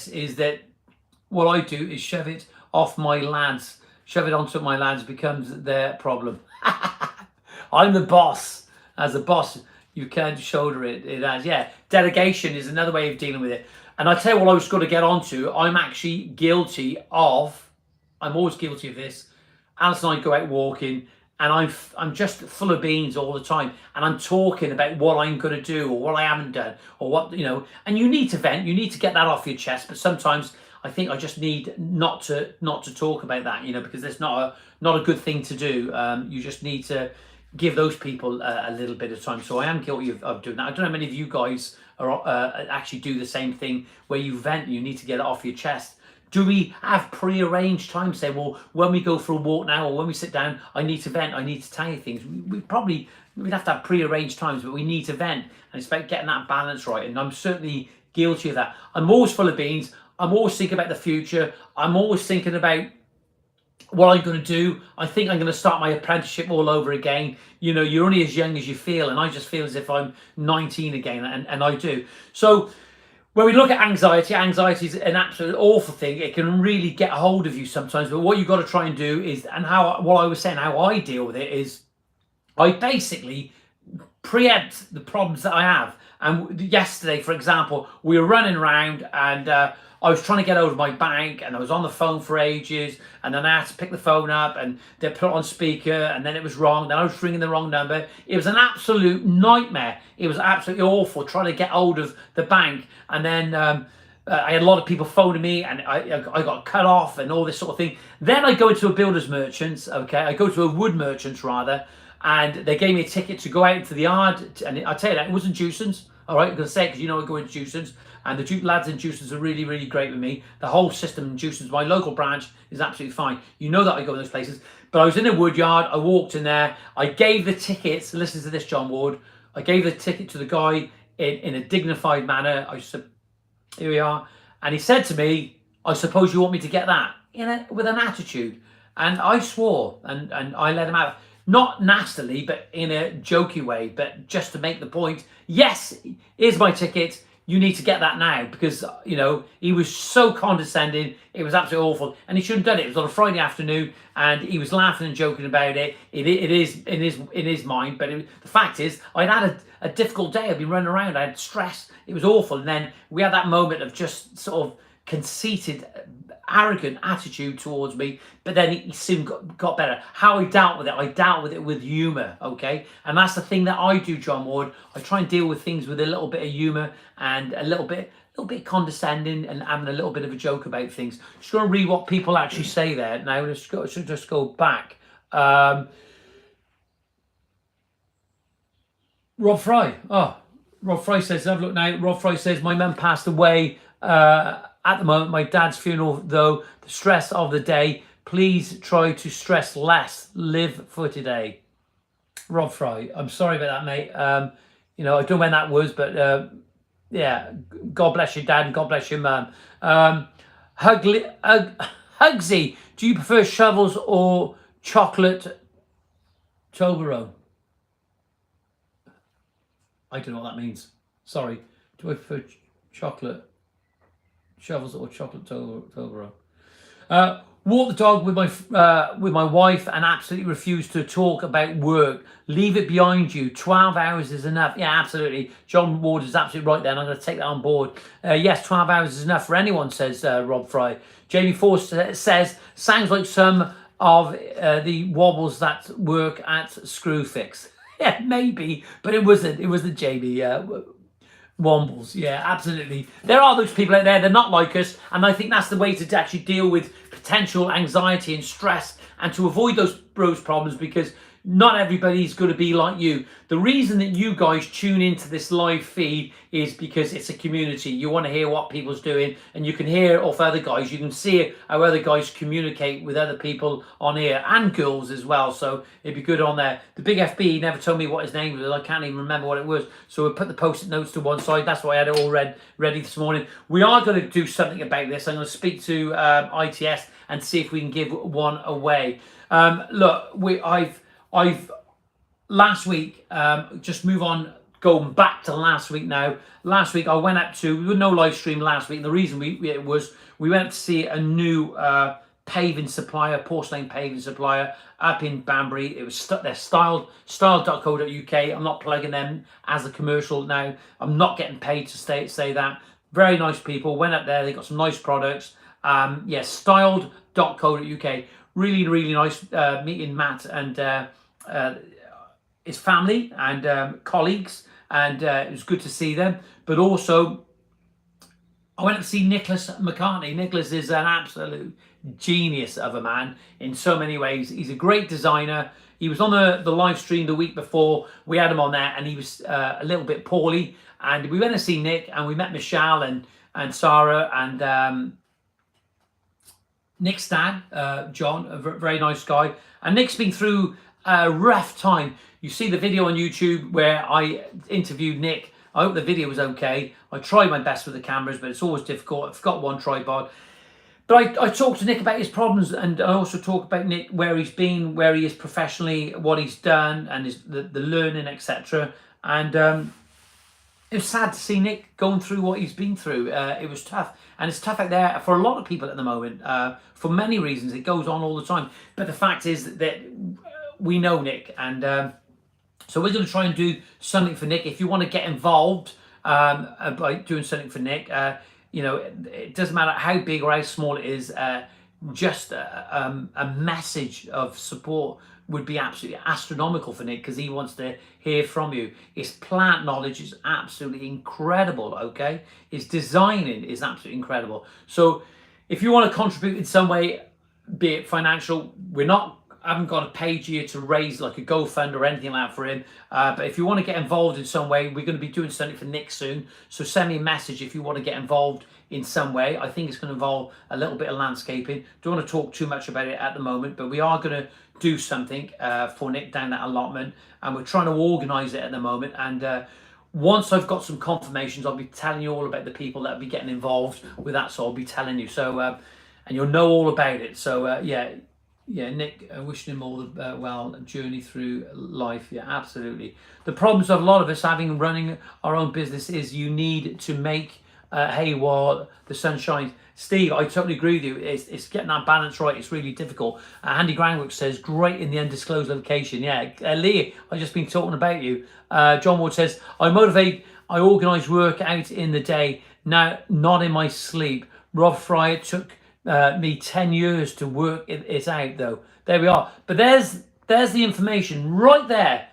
Is that what I do is shove it off my lads. Shove it onto my lads becomes their problem. I'm the boss. As a boss, you can't shoulder it. It has, yeah. Delegation is another way of dealing with it. And I tell you what I was going to get onto. I'm actually guilty of. I'm always guilty of this. Alice and I go out walking, and I'm just full of beans all the time, and I'm talking about what I'm going to do or what I haven't done or what And you need to vent. You need to get that off your chest. But sometimes I think I just need not to talk about that, because it's not a good thing to do. You just need to give those people a little bit of time. So I am guilty of doing that. I don't know how many of you guys are actually do the same thing where you vent. You need to get it off your chest. Do we have pre-arranged time? Say, well, when we go for a walk now, or when we sit down, I need to vent. I need to tell you things. We'd have to have pre-arranged times, but we need to vent, and it's about getting that balance right. And I'm certainly guilty of that. I'm always full of beans. I'm always thinking about the future. I'm always thinking about what I'm going to do. I think I'm going to start my apprenticeship all over again. You're only as young as you feel, and I just feel as if I'm 19 again, and I do. So when we look at anxiety is an absolute awful thing. It can really get a hold of you sometimes. But what you've got to try and do is, and what I was saying, how I deal with it is, I basically preempt the problems that I have. And yesterday, for example, we were running around, and I was trying to get over my bank, and I was on the phone for ages, and then I had to pick the phone up, and they put it on speaker, and then it was wrong. Then I was ringing the wrong number. It was an absolute nightmare. It was absolutely awful trying to get hold of the bank, and then I had a lot of people phoning me, and I got cut off and all this sort of thing. Then I go into a builder's merchants, okay? I go to a wood merchants rather, and they gave me a ticket to go out into the yard, and I tell you that, it wasn't Jewson's. All right, I'm going to say it because I go into Jewson's, and the lads in Jewson's are really, really great with me. The whole system in Jewson's, my local branch, is absolutely fine. You know that I go in those places. But I was in a wood yard, I walked in there, I gave the tickets, listen to this, John Ward, I gave the ticket to the guy in a dignified manner. I said, here we are. And he said to me, I suppose you want me to get that? With an attitude. And I swore, and I let him out. Not nastily, but in a jokey way, but just to make the point, yes, here's my ticket, you need to get that now, because, he was so condescending, it was absolutely awful, and he shouldn't have done it. It was on a Friday afternoon, and he was laughing and joking about it. It is in his mind, but the fact is, I'd had a difficult day. I'd been running around, I had stress, it was awful, and then we had that moment of just sort of conceited, arrogant attitude towards me, but then he soon got better. How I dealt with it with humour, okay? And that's the thing that I do, John Ward. I try and deal with things with a little bit of humour and a little bit condescending, and having a little bit of a joke about things. Just going to read what people actually say there. Now, let's just go back. Rob Fry. Oh, Rob Fry says, have a look now. Rob Fry says, my mum passed away at the moment, my dad's funeral, though, the stress of the day. Please try to stress less. Live for today. Rob Fry, I'm sorry about that, mate. I don't know when that was, but yeah, God bless your dad and God bless your mum. Hugsy, do you prefer shovels or chocolate Toblerone? I don't know what that means. Sorry. Do I prefer chocolate shovels or chocolate Toblerone? Walk the dog with my wife and absolutely refuse to talk about work. Leave it behind you. 12 hours is enough. Yeah, absolutely. John Ward is absolutely right there, and I'm going to take that on board. Yes, 12 hours is enough for anyone, says Rob Fry. Jamie Force says, sounds like some of the wobbles that work at Screwfix. Yeah, maybe, but it wasn't Jamie. Wombles, yeah, absolutely. There are those people out there, they're not like us, and I think that's the way to actually deal with potential anxiety and stress, and to avoid those problems, because not everybody's going to be like you. The reason that you guys tune into this live feed is because it's a community. You want to hear what people's doing, and you can hear off other guys. You can see how other guys communicate with other people on here, and girls as well. So it'd be good on there. The big FB never told me what his name was. I can't even remember what it was. So we put the post-it notes to one side. That's why I had it all ready this morning. We are going to do something about this. I'm going to speak to ITS and see if we can give one away. Look, I've last week, just move on, going back to last week now. Last week I went up to, we had no live stream last week. And the reason we went up to see a new paving supplier, porcelain paving supplier up in Banbury. It was they're styled.co.uk. I'm not plugging them as a commercial now. I'm not getting paid to say that. Very nice people. Went up there. They got some nice products. Yeah, styled.co.uk. Really, really nice meeting Matt and his family and colleagues, and it was good to see them. But also, I went to see Nicholas McCartney. Nicholas is an absolute genius of a man in so many ways. He's a great designer. He was on the live stream the week before. We had him on there, and he was a little bit poorly. And we went to see Nick, and we met Michelle and Sarah and Nick's dad, John, a very nice guy. And Nick's been through a rough time. You see the video on YouTube where I interviewed Nick. I hope the video was okay. I tried my best with the cameras, but it's always difficult. I've got one tripod. But I talked to Nick about his problems, and I also talk about Nick, where he's been, where he is professionally, what he's done, and the learning, etc. And it was sad to see Nick going through what he's been through. It was tough. And it's tough out there for a lot of people at the moment, for many reasons. It goes on all the time. But the fact is that we know Nick, and so we're going to try and do something for Nick. If you want to get involved by doing something for Nick, you know, it doesn't matter how big or how small it is, just a message of support would be absolutely astronomical for Nick, because he wants to hear from you. His plant knowledge is absolutely incredible, okay? His designing is absolutely incredible. So if you want to contribute in some way, be it financial, I haven't got a page here to raise like a GoFund or anything like that for him. But if you want to get involved in some way, we're going to be doing something for Nick soon. So send me a message if you want to get involved in some way. I think it's going to involve a little bit of landscaping. Don't want to talk too much about it at the moment, but we are going to do something for Nick down that allotment, and we're trying to organise it at the moment. And once I've got some confirmations, I'll be telling you all about the people that will be getting involved with that. So I'll be telling you. So and you'll know all about it. So yeah, Nick, wishing him all the well journey through life. Yeah, absolutely. The problems of a lot of us running our own business is you need to make hay while the sun shines. Steve, I totally agree with you. It's getting that balance right. It's really difficult. Andy Grangwick says, great in the undisclosed location. Yeah, Lee, I've just been talking about you. John Ward says, I organise work out in the day, now not in my sleep. Rob Fry took me 10 years to work it out, though. There we are. But there's the information right there.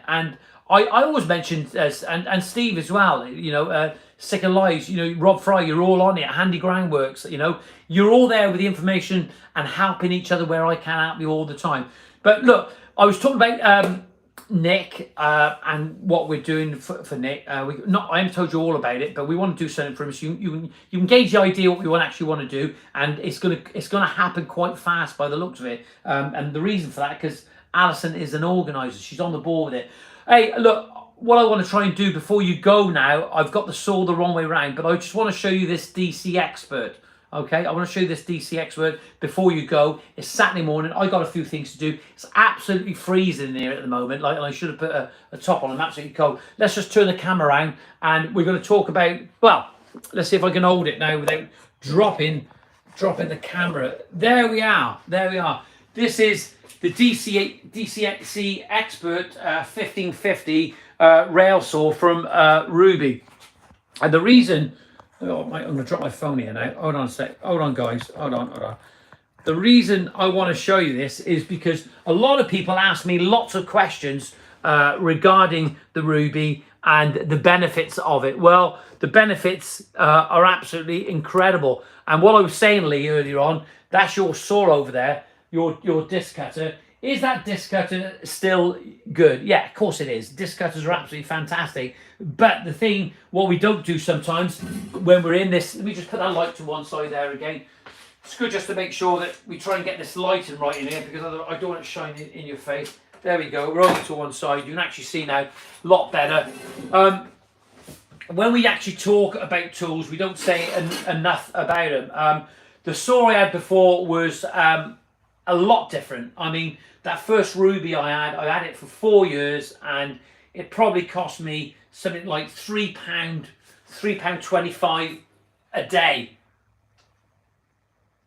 And I always mentioned, and Steve as well, you know, Sick of Lies, you know, Rob Fry, you're all on it. Handy Groundworks, you know, you're all there with the information and helping each other where I can help you all the time. But look, I was talking about Nick and what we're doing for Nick. I haven't told you all about it, but we want to do something for him. So you can gauge the idea what we actually want to do, and it's gonna happen quite fast by the looks of it. And the reason for that, because Alison is an organizer, she's on the ball with it. Hey, look, what I want to try and do before you go now, I've got the saw the wrong way around, but I just want to show you this DC Expert. Okay, I want to show you this DC Expert before you go. It's Saturday morning. I got a few things to do. It's absolutely freezing in here at the moment. Like, I should have put a top on. I'm absolutely cold. Let's just turn the camera around, and we're going to talk about. Well, let's see if I can hold it now without dropping the camera. There we are. This is the DCXC Expert 1550 rail saw from Ruby, and the reason. Oh, I'm going to drop my phone here now. Hold on a sec. Hold on, guys. Hold on. The reason I want to show you this is because a lot of people ask me lots of questions regarding the Ruby and the benefits of it. Well, the benefits are absolutely incredible. And what I was saying, Lee, earlier on, that's your saw over there, your disc cutter. Is that disc cutter still good? Yeah, of course it is. Disc cutters are absolutely fantastic. But the thing, what we don't do sometimes when we're in this, let me just put that light to one side there again. It's good just to make sure that we try and get this lighting right in here, because I don't want it shining in your face. There we go, we're over to one side. You can actually see now a lot better. When we actually talk about tools, we don't say enough about them. The saw I had before was a lot different. I mean, that first Ruby I had it for 4 years, and it probably cost me something like £3.25 a day.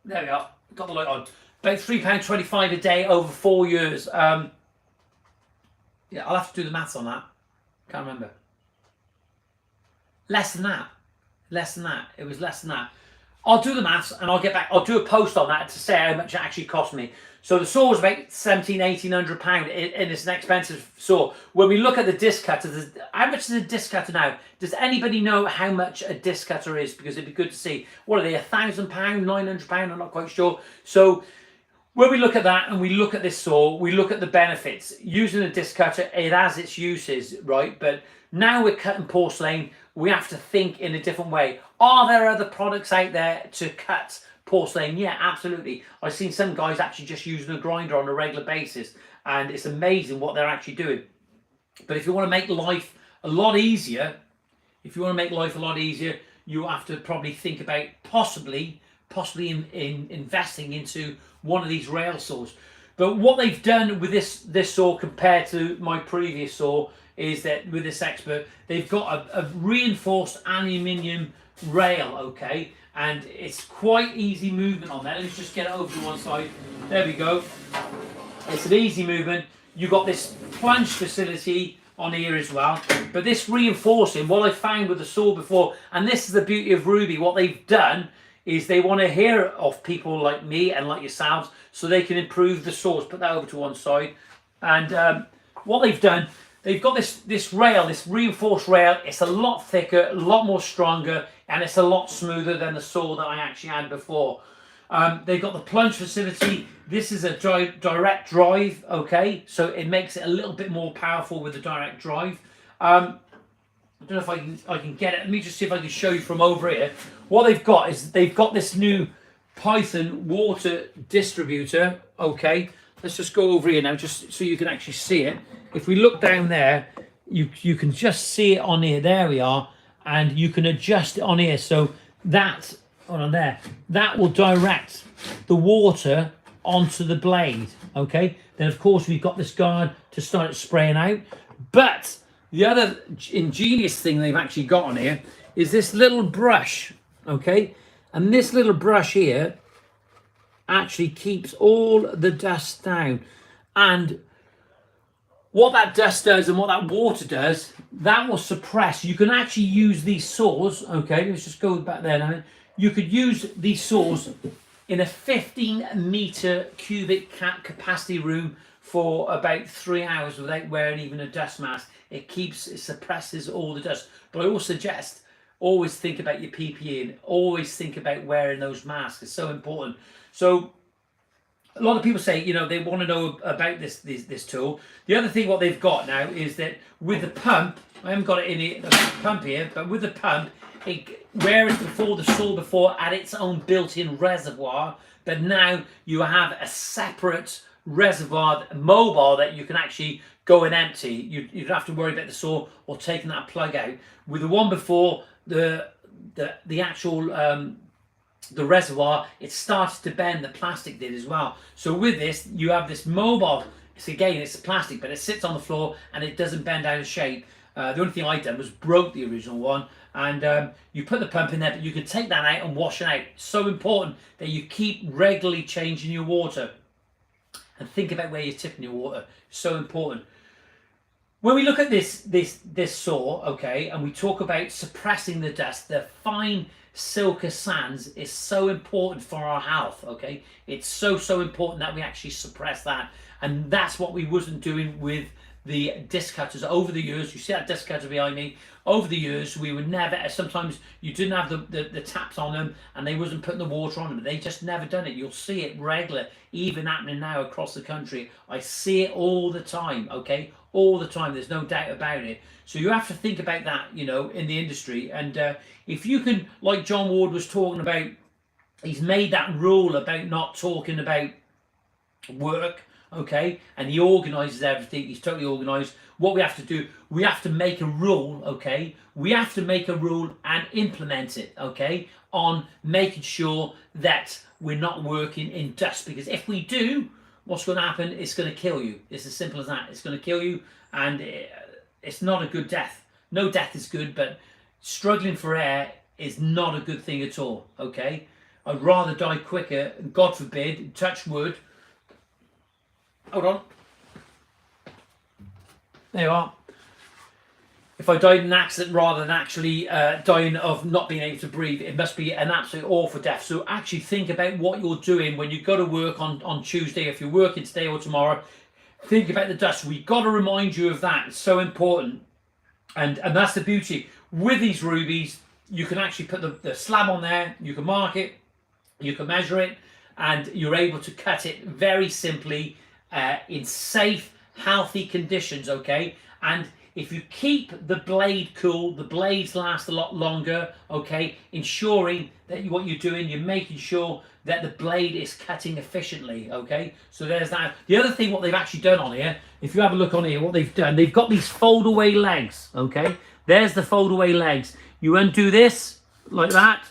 There we are, got the light on. About £3.25 a day over 4 years. Yeah, I'll have to do the maths on that. Can't remember. Less than that. Less than that. It was less than that. I'll do the maths and I'll get back. I'll do a post on that to say how much it actually cost me. So the saw was about £1,700–1,800, and it's an expensive saw. When we look at the disc cutter, how much is a disc cutter now? Does anybody know how much a disc cutter is? Because it'd be good to see. What are they, £1,000, £900? I'm not quite sure. So when we look at that and we look at this saw, we look at the benefits. Using a disc cutter, it has its uses, right? But now we're cutting porcelain, we have to think in a different way. Are there other products out there to cut porcelain? Yeah, absolutely. I've seen some guys actually just using a grinder on a regular basis, and it's amazing what they're actually doing. But if you want to make life a lot easier, you have to probably think about possibly in investing into one of these rail saws. But what they've done with this saw compared to my previous saw is that with this expert, they've got a reinforced aluminium rail, okay, and it's quite easy movement on that. Let's just get it over to one side. There we go. It's an easy movement. You've got this plunge facility on here as well, but this reinforcing, what I found with the saw before, and this is the beauty of Ruby, what they've done is they want to hear of people like me and like yourselves, so they can improve the saws. Put that over to one side. And what they've done, they've got this rail, this reinforced rail. It's a lot thicker, a lot more stronger, and it's a lot smoother than the saw that I actually had before. They've got the plunge facility. This is a direct drive, okay? So it makes it a little bit more powerful with the direct drive. I don't know if I can get it. Let me just see if I can show you from over here. What they've got is they've got this new Python water distributor, okay? Let's just go over here now, just so you can actually see it. If we look down there, you can just see it on here. There we are. And you can adjust it on here. So that, on there, that will direct the water onto the blade, okay? Then, of course, we've got this guard to start it spraying out. But the other ingenious thing they've actually got on here is this little brush, okay? And this little brush here actually keeps all the dust down. And what that dust does and what that water does, that will suppress. You can actually use these saws, okay? Let's just go back there now. You could use these saws in a 15-meter cubic capacity room for about 3 hours without wearing even a dust mask. It suppresses all the dust. But I also suggest always think about your PPE and always think about wearing those masks. It's so important. So a lot of people say, you know, they want to know about this tool. The other thing what they've got now is that with the pump, I haven't got it in here, the pump here, but with the pump, whereas before the saw before had its own built-in reservoir, but now you have a separate reservoir mobile that you can actually go and empty. You don't have to worry about the saw or taking that plug out. With the one before, the actual the reservoir, it started to bend. The plastic did as well. So with this, you have this mobile. It's plastic, but it sits on the floor and it doesn't bend out of shape. The only thing I done was broke the original one, and you put the pump in there, but you can take that out and wash it out. It's so important that you keep regularly changing your water and think about where you're tipping your water. It's so important. When we look at this saw, okay, and we talk about suppressing the dust, the fine silica sands is so important for our health, okay? It's so important that we actually suppress that, and that's what we wasn't doing with the disc cutters over the years. You see that disc cutter behind me? Over the years, we would never, sometimes you didn't have the taps on them and they wasn't putting the water on them. They just never done it. You'll see it regular, even happening now across the country. I see it all the time, okay? All the time. There's no doubt about it. So you have to think about that, you know, in the industry. And if you can, like John Ward was talking about, he's made that rule about not talking about work, okay, and he organizes everything. He's totally organized. What we have to do, we have to make a rule, okay, we have to make a rule and implement it, okay, on making sure that we're not working in dust, because if we do, what's going to happen? It's going to kill you. It's as simple as that. It's going to kill you, and it's not a good death. No death is good, but struggling for air is not a good thing at all, okay. I'd rather die quicker, God forbid, touch wood. Hold on. There you are. If I died in an accident rather than actually dying of not being able to breathe, it must be an absolute awful death. So actually think about what you're doing when you go to work on Tuesday. If you're working today or tomorrow, think about the dust. We've got to remind you of that. It's so important. And that's the beauty. With these rubies, you can actually put the slab on there. You can mark it. You can measure it. And you're able to cut it very simply in safe, healthy conditions, okay? And if you keep the blade cool, the blades last a lot longer, okay? Ensuring that what you're doing, you're making sure that the blade is cutting efficiently, okay? So there's that. The other thing, what they've actually done on here, if you have a look on here, what they've done, they've got these fold-away legs, okay? There's the fold-away legs. You undo this, like that.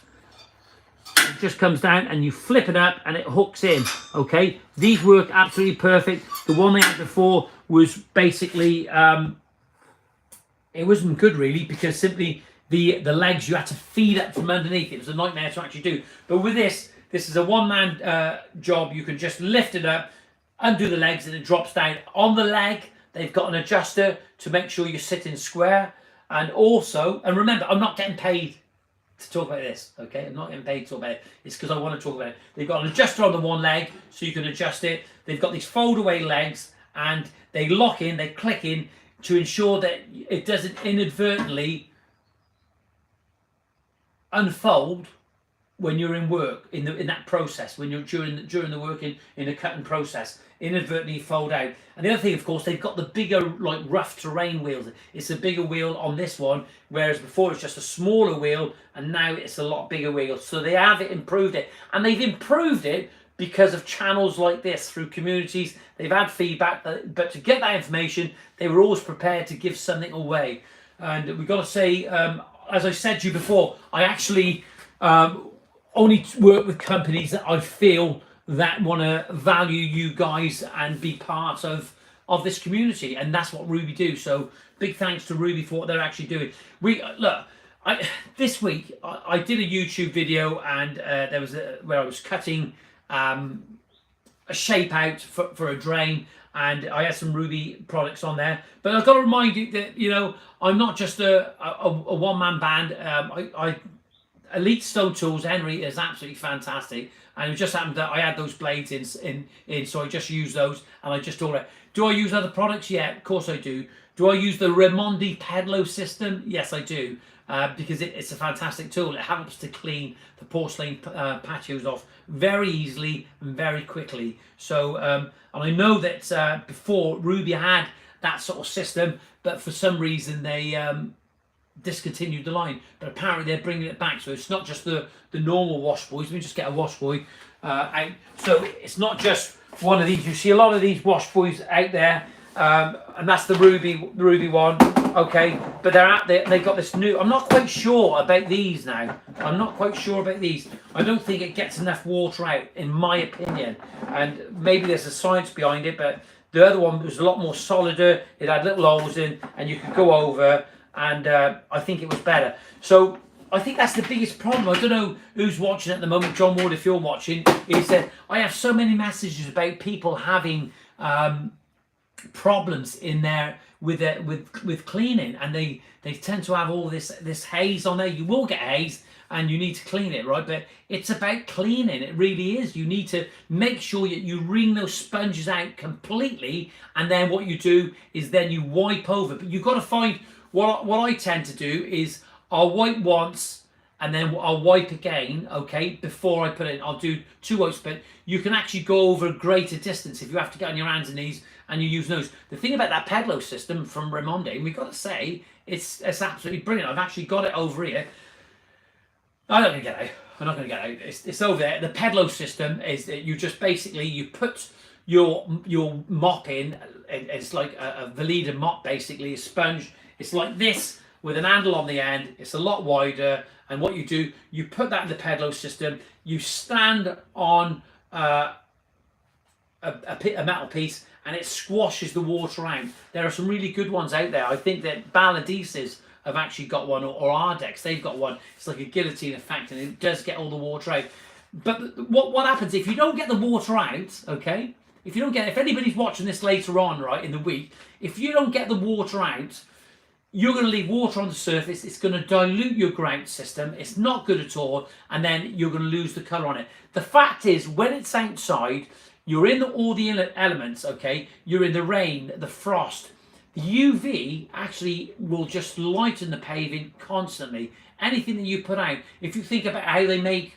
It just comes down and you flip it up and it hooks in, okay? These work absolutely perfect. The one they had before was basically, it wasn't good really, because simply the legs you had to feed up from underneath. It was a nightmare to actually do. But with this is a one-man job. You can just lift it up, undo the legs, and it drops down. On the leg, they've got an adjuster to make sure you're sitting square. And also, and remember, I'm not getting paid to talk about this, okay? I'm not getting paid to talk about it. It's because I want to talk about it. They've got an adjuster on the one leg, so you can adjust it. They've got these fold-away legs, and they lock in, they click in to ensure that it doesn't inadvertently unfold when you're in work, in that process, when you're during the working in the cutting process, inadvertently fold out. And the other thing, of course, they've got the bigger, like, rough terrain wheels. It's a bigger wheel on this one, whereas before it's just a smaller wheel, and now it's a lot bigger wheel. So they have improved it, and they've improved it because of channels like this, through communities. They've had feedback, but to get that information, they were always prepared to give something away. And we've got to say, as I said to you before, I actually only work with companies that I feel that want to value you guys and be part of this community, and that's what Ruby do. So big thanks to Ruby for what they're actually doing. This week I did a YouTube video, and there was where I was cutting a shape out for a drain, and I had some Ruby products on there. But I've got to remind you that, you know, I'm not just a one-man band. Elite Stone Tools, Henry, is absolutely fantastic, and it just happened that I had those blades in, so I just used those, and I just ordered. Do I use other products? Yeah, of course I do. Do I use the Raimondi Pedalo system? Yes, I do, because it's a fantastic tool. It helps to clean the porcelain patios off very easily and very quickly. So, and I know that before Ruby had that sort of system, but for some reason they discontinued the line, but apparently they're bringing it back. So it's not just the normal wash boys. Let me just get a wash boy out. So it's not just one of these. You see a lot of these wash boys out there, and that's the Ruby one, okay? But they're out there. They've got this new. I'm not quite sure about these now. I'm not quite sure about these. I don't think it gets enough water out, in my opinion, and maybe there's a science behind it. But the other one was a lot more solider. It had little holes in, and you could go over. And I think it was better. So I think that's the biggest problem. I don't know who's watching at the moment. John Ward, if you're watching, is that I have so many messages about people having problems in there with cleaning, and they tend to have all this haze on there. You will get haze, and you need to clean it, right? But it's about cleaning. It really is. You need to make sure that you wring those sponges out completely, and then what you do is then you wipe over. But you've got to find what I tend to do is I'll wipe once and then I'll wipe again, okay, before I put it in. I'll do 2 wipes, but you can actually go over a greater distance if you have to get on your hands and knees and you use those. The thing about that pedalo system from Raimondi, we've got to say, it's absolutely brilliant. I've actually got it over here. I'm not going to get out. I'm not going to get out. It's over there. The pedalo system is that you just basically, you put your mop in. It's like a Veleda mop, basically, a sponge. It's like this with an handle on the end. It's a lot wider. And what you do, you put that in the pedalo system. You stand on a metal piece, and it squashes the water out. There are some really good ones out there. I think that Baladices have actually got one, or Ardex, they've got one. It's like a guillotine effect, and it does get all the water out. But what happens if you don't get the water out, okay? If anybody's watching this later on, right, in the week, if you don't get the water out, you're going to leave water on the surface. It's going to dilute your grout system. It's not good at all. And then you're going to lose the colour on it. The fact is, when it's outside, you're in all the elements, okay? You're in the rain, the frost. The UV actually will just lighten the paving constantly. Anything that you put out, if you think about how they make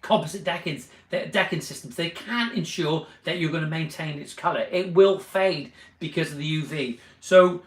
composite decking systems, they can't ensure that you're going to maintain its colour. It will fade because of the UV. So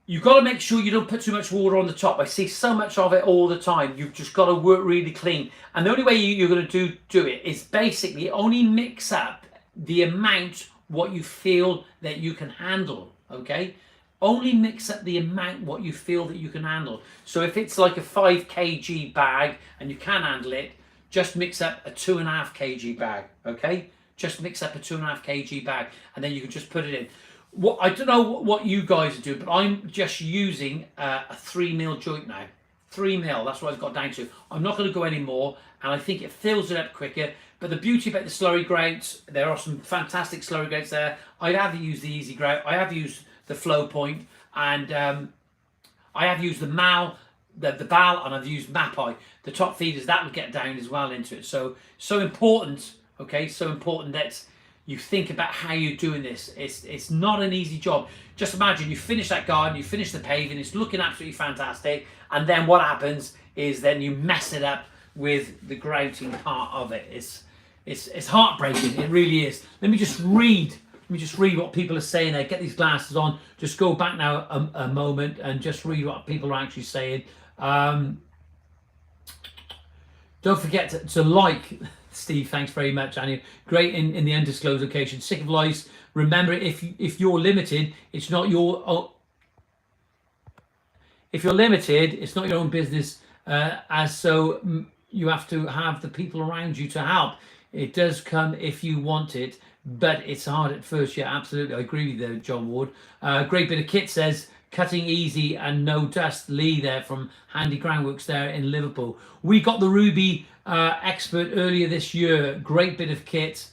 you've got to make sure you don't put too much water on the top. I see so much of it all the time. You've just got to work really clean. And the only way you're going to do it is basically only mix up the amount what you feel that you can handle, okay? Only mix up the amount what you feel that you can handle. So if it's like a 5 kg bag and you can handle it, just mix up a 2.5 kg bag, okay? Just mix up a 2.5 kg bag, and then you can just put it in. I don't know what you guys are doing, but I'm just using a 3mm joint now. 3mm, that's what I've got down to. I'm not going to go any more, and I think it fills it up quicker. But the beauty about the slurry grouts, there are some fantastic slurry grouts there. I have used the Easy Grout, I have used the Flow Point, and I have used the BAL, and I've used Mapai. The top feeders, that will get down as well into it. So important, okay, so important that you think about how you're doing this. It's not an easy job. Just imagine you finish that garden, you finish the paving, it's looking absolutely fantastic, and then what happens is then you mess it up with the grouting part of it. It's heartbreaking. It really is. Let me just read what people are saying there. Get these glasses on. Just go back now a moment and just read what people are actually saying. Don't forget to like. Steve, thanks very much, Annie. Great in the undisclosed location. Sick of lies. Remember, if you're limited, it's not your. If you're limited, it's not your own business. You have to have the people around you to help. It does come if you want it, but it's hard at first. Yeah, absolutely. I agree with you there, John Ward. Great bit of kit says, cutting easy and no dust. Lee there from Handy Groundworks there in Liverpool. We got the Ruby Expert earlier this year. Great bit of kit.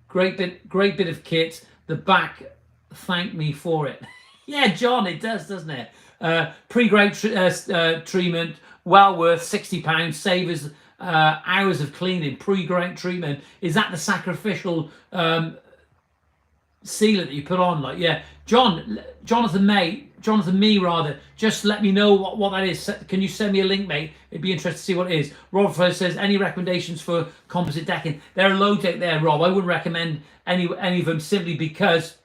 Great bit of kit. The back thanked me for it. Yeah, John, it does, doesn't it? Pre-grout treatment, well worth £60. Saves hours of cleaning. Pre-grout treatment. Is that the sacrificial sealant that you put on? Like, yeah, Jonathan Me, just let me know what that is. Can you send me a link, mate? It'd be interesting to see what it is. Rob first says, any recommendations for composite decking? There are loads out there, Rob. I wouldn't recommend any of them simply because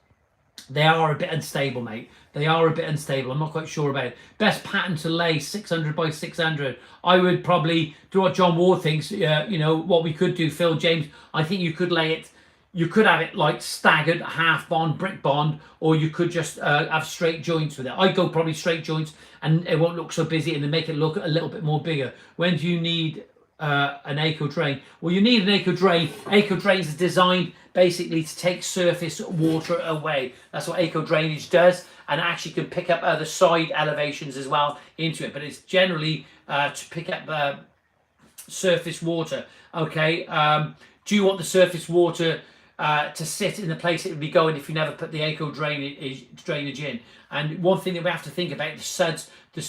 they are a bit unstable, mate. They are a bit unstable. I'm not quite sure about it. Best pattern to lay, 600 by 600. I would probably do what John Ward thinks. What we could do, Phil James. I think you could lay it. You could have it like staggered, half bond, brick bond, or you could just have straight joints with it. I'd go probably straight joints, and it won't look so busy, and then make it look a little bit more bigger. When do you need an eco drain? Well, you need an eco drain. Eco drains is designed basically to take surface water away. That's what eco drainage does, and actually can pick up other side elevations as well into it. But it's generally to pick up surface water. Okay. Do you want the surface water to sit in the place it would be going if you never put the eco drainage in. And one thing that we have to think about, the SUDs, the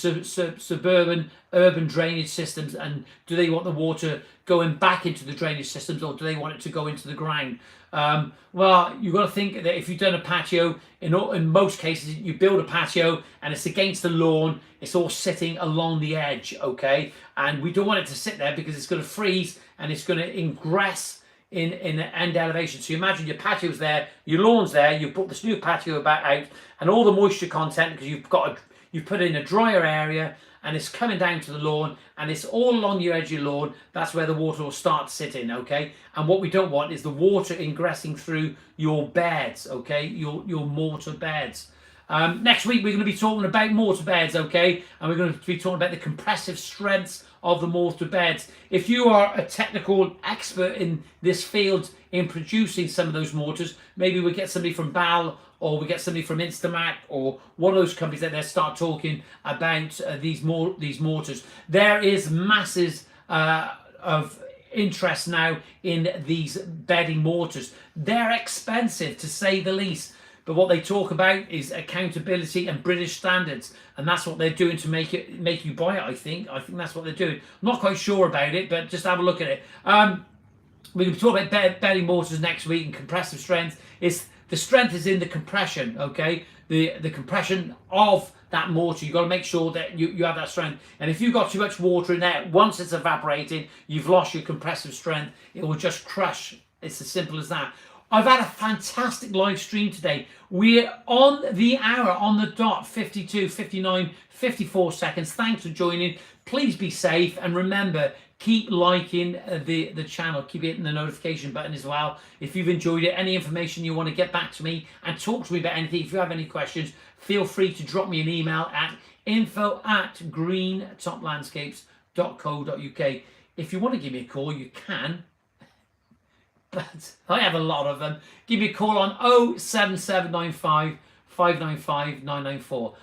suburban urban drainage systems, and do they want the water going back into the drainage systems, or do they want it to go into the ground? Well, you've got to think that if you've done a patio, in most cases you build a patio and it's against the lawn, it's all sitting along the edge, okay? And we don't want it to sit there because it's going to freeze and it's going to ingress in the end elevation. So you imagine your patio's there, your lawn's there, you've put this new patio back out, and all the moisture content, because you've put it in a drier area, and it's coming down to the lawn, and it's all along your edge of your lawn. That's where the water will start sitting, okay? And what we don't want is the water ingressing through your beds, okay? Your mortar beds. Next week, we're going to be talking about mortar beds, okay? And we're going to be talking about the compressive strengths of the mortar beds. If you are a technical expert in this field in producing some of those mortars, maybe we get somebody from BAL, or we get somebody from Instamac, or one of those companies that they start talking about these mortars. There is masses of interest now in these bedding mortars. They're expensive, to say the least. But what they talk about is accountability and British standards, and that's what they're doing to make you buy it. I think that's what they're doing. I'm not quite sure about it, but just have a look at it. We're going to talk about bedding mortars next week and compressive strength. The strength is in the compression, okay? The compression of that mortar. You've got to make sure that you have that strength. And if you've got too much water in there, once it's evaporated, you've lost your compressive strength. It will just crush. It's as simple as that. I've had a fantastic live stream today. We're on the hour, on the dot, 52, 59, 54 seconds. Thanks for joining. Please be safe, and remember, keep liking the channel. Keep hitting the notification button as well. If you've enjoyed it, any information you want to get back to me and talk to me about anything, if you have any questions, feel free to drop me an email at info@greentoplandscapes.co.uk. If you want to give me a call, you can. But I have a lot of them. Give me a call on 07795 595 994.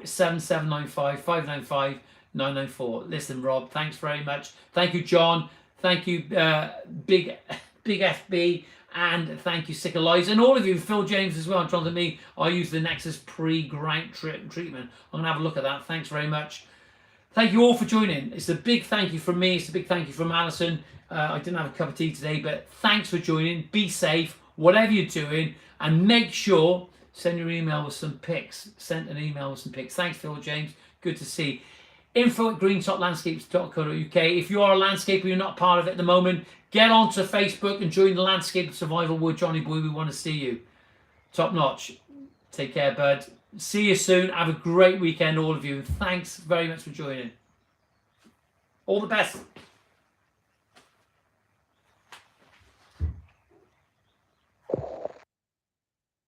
07795 595 994. Listen, Rob, thanks very much. Thank you, John. Thank you, Big FB. And thank you, Sick Eliza. And all of you, Phil James as well, and Jonathan Me. I use the Nexus pre-grout treatment. I'm going to have a look at that. Thanks very much. Thank you all for joining. It's a big thank you from me. It's a big thank you from Alison. I didn't have a cup of tea today, but thanks for joining. Be safe, whatever you're doing, and make sure, send your email with some pics. Send an email with some pics. Thanks, Phil James. Good to see. info@greentoplandscapes.co.uk. If you are a landscaper, you're not part of it at the moment, get onto Facebook and join the Landscape Survival with Johnyboy. We want to see you. Top notch. Take care, bud. See you soon. Have a great weekend, all of you. Thanks very much for joining. All the best.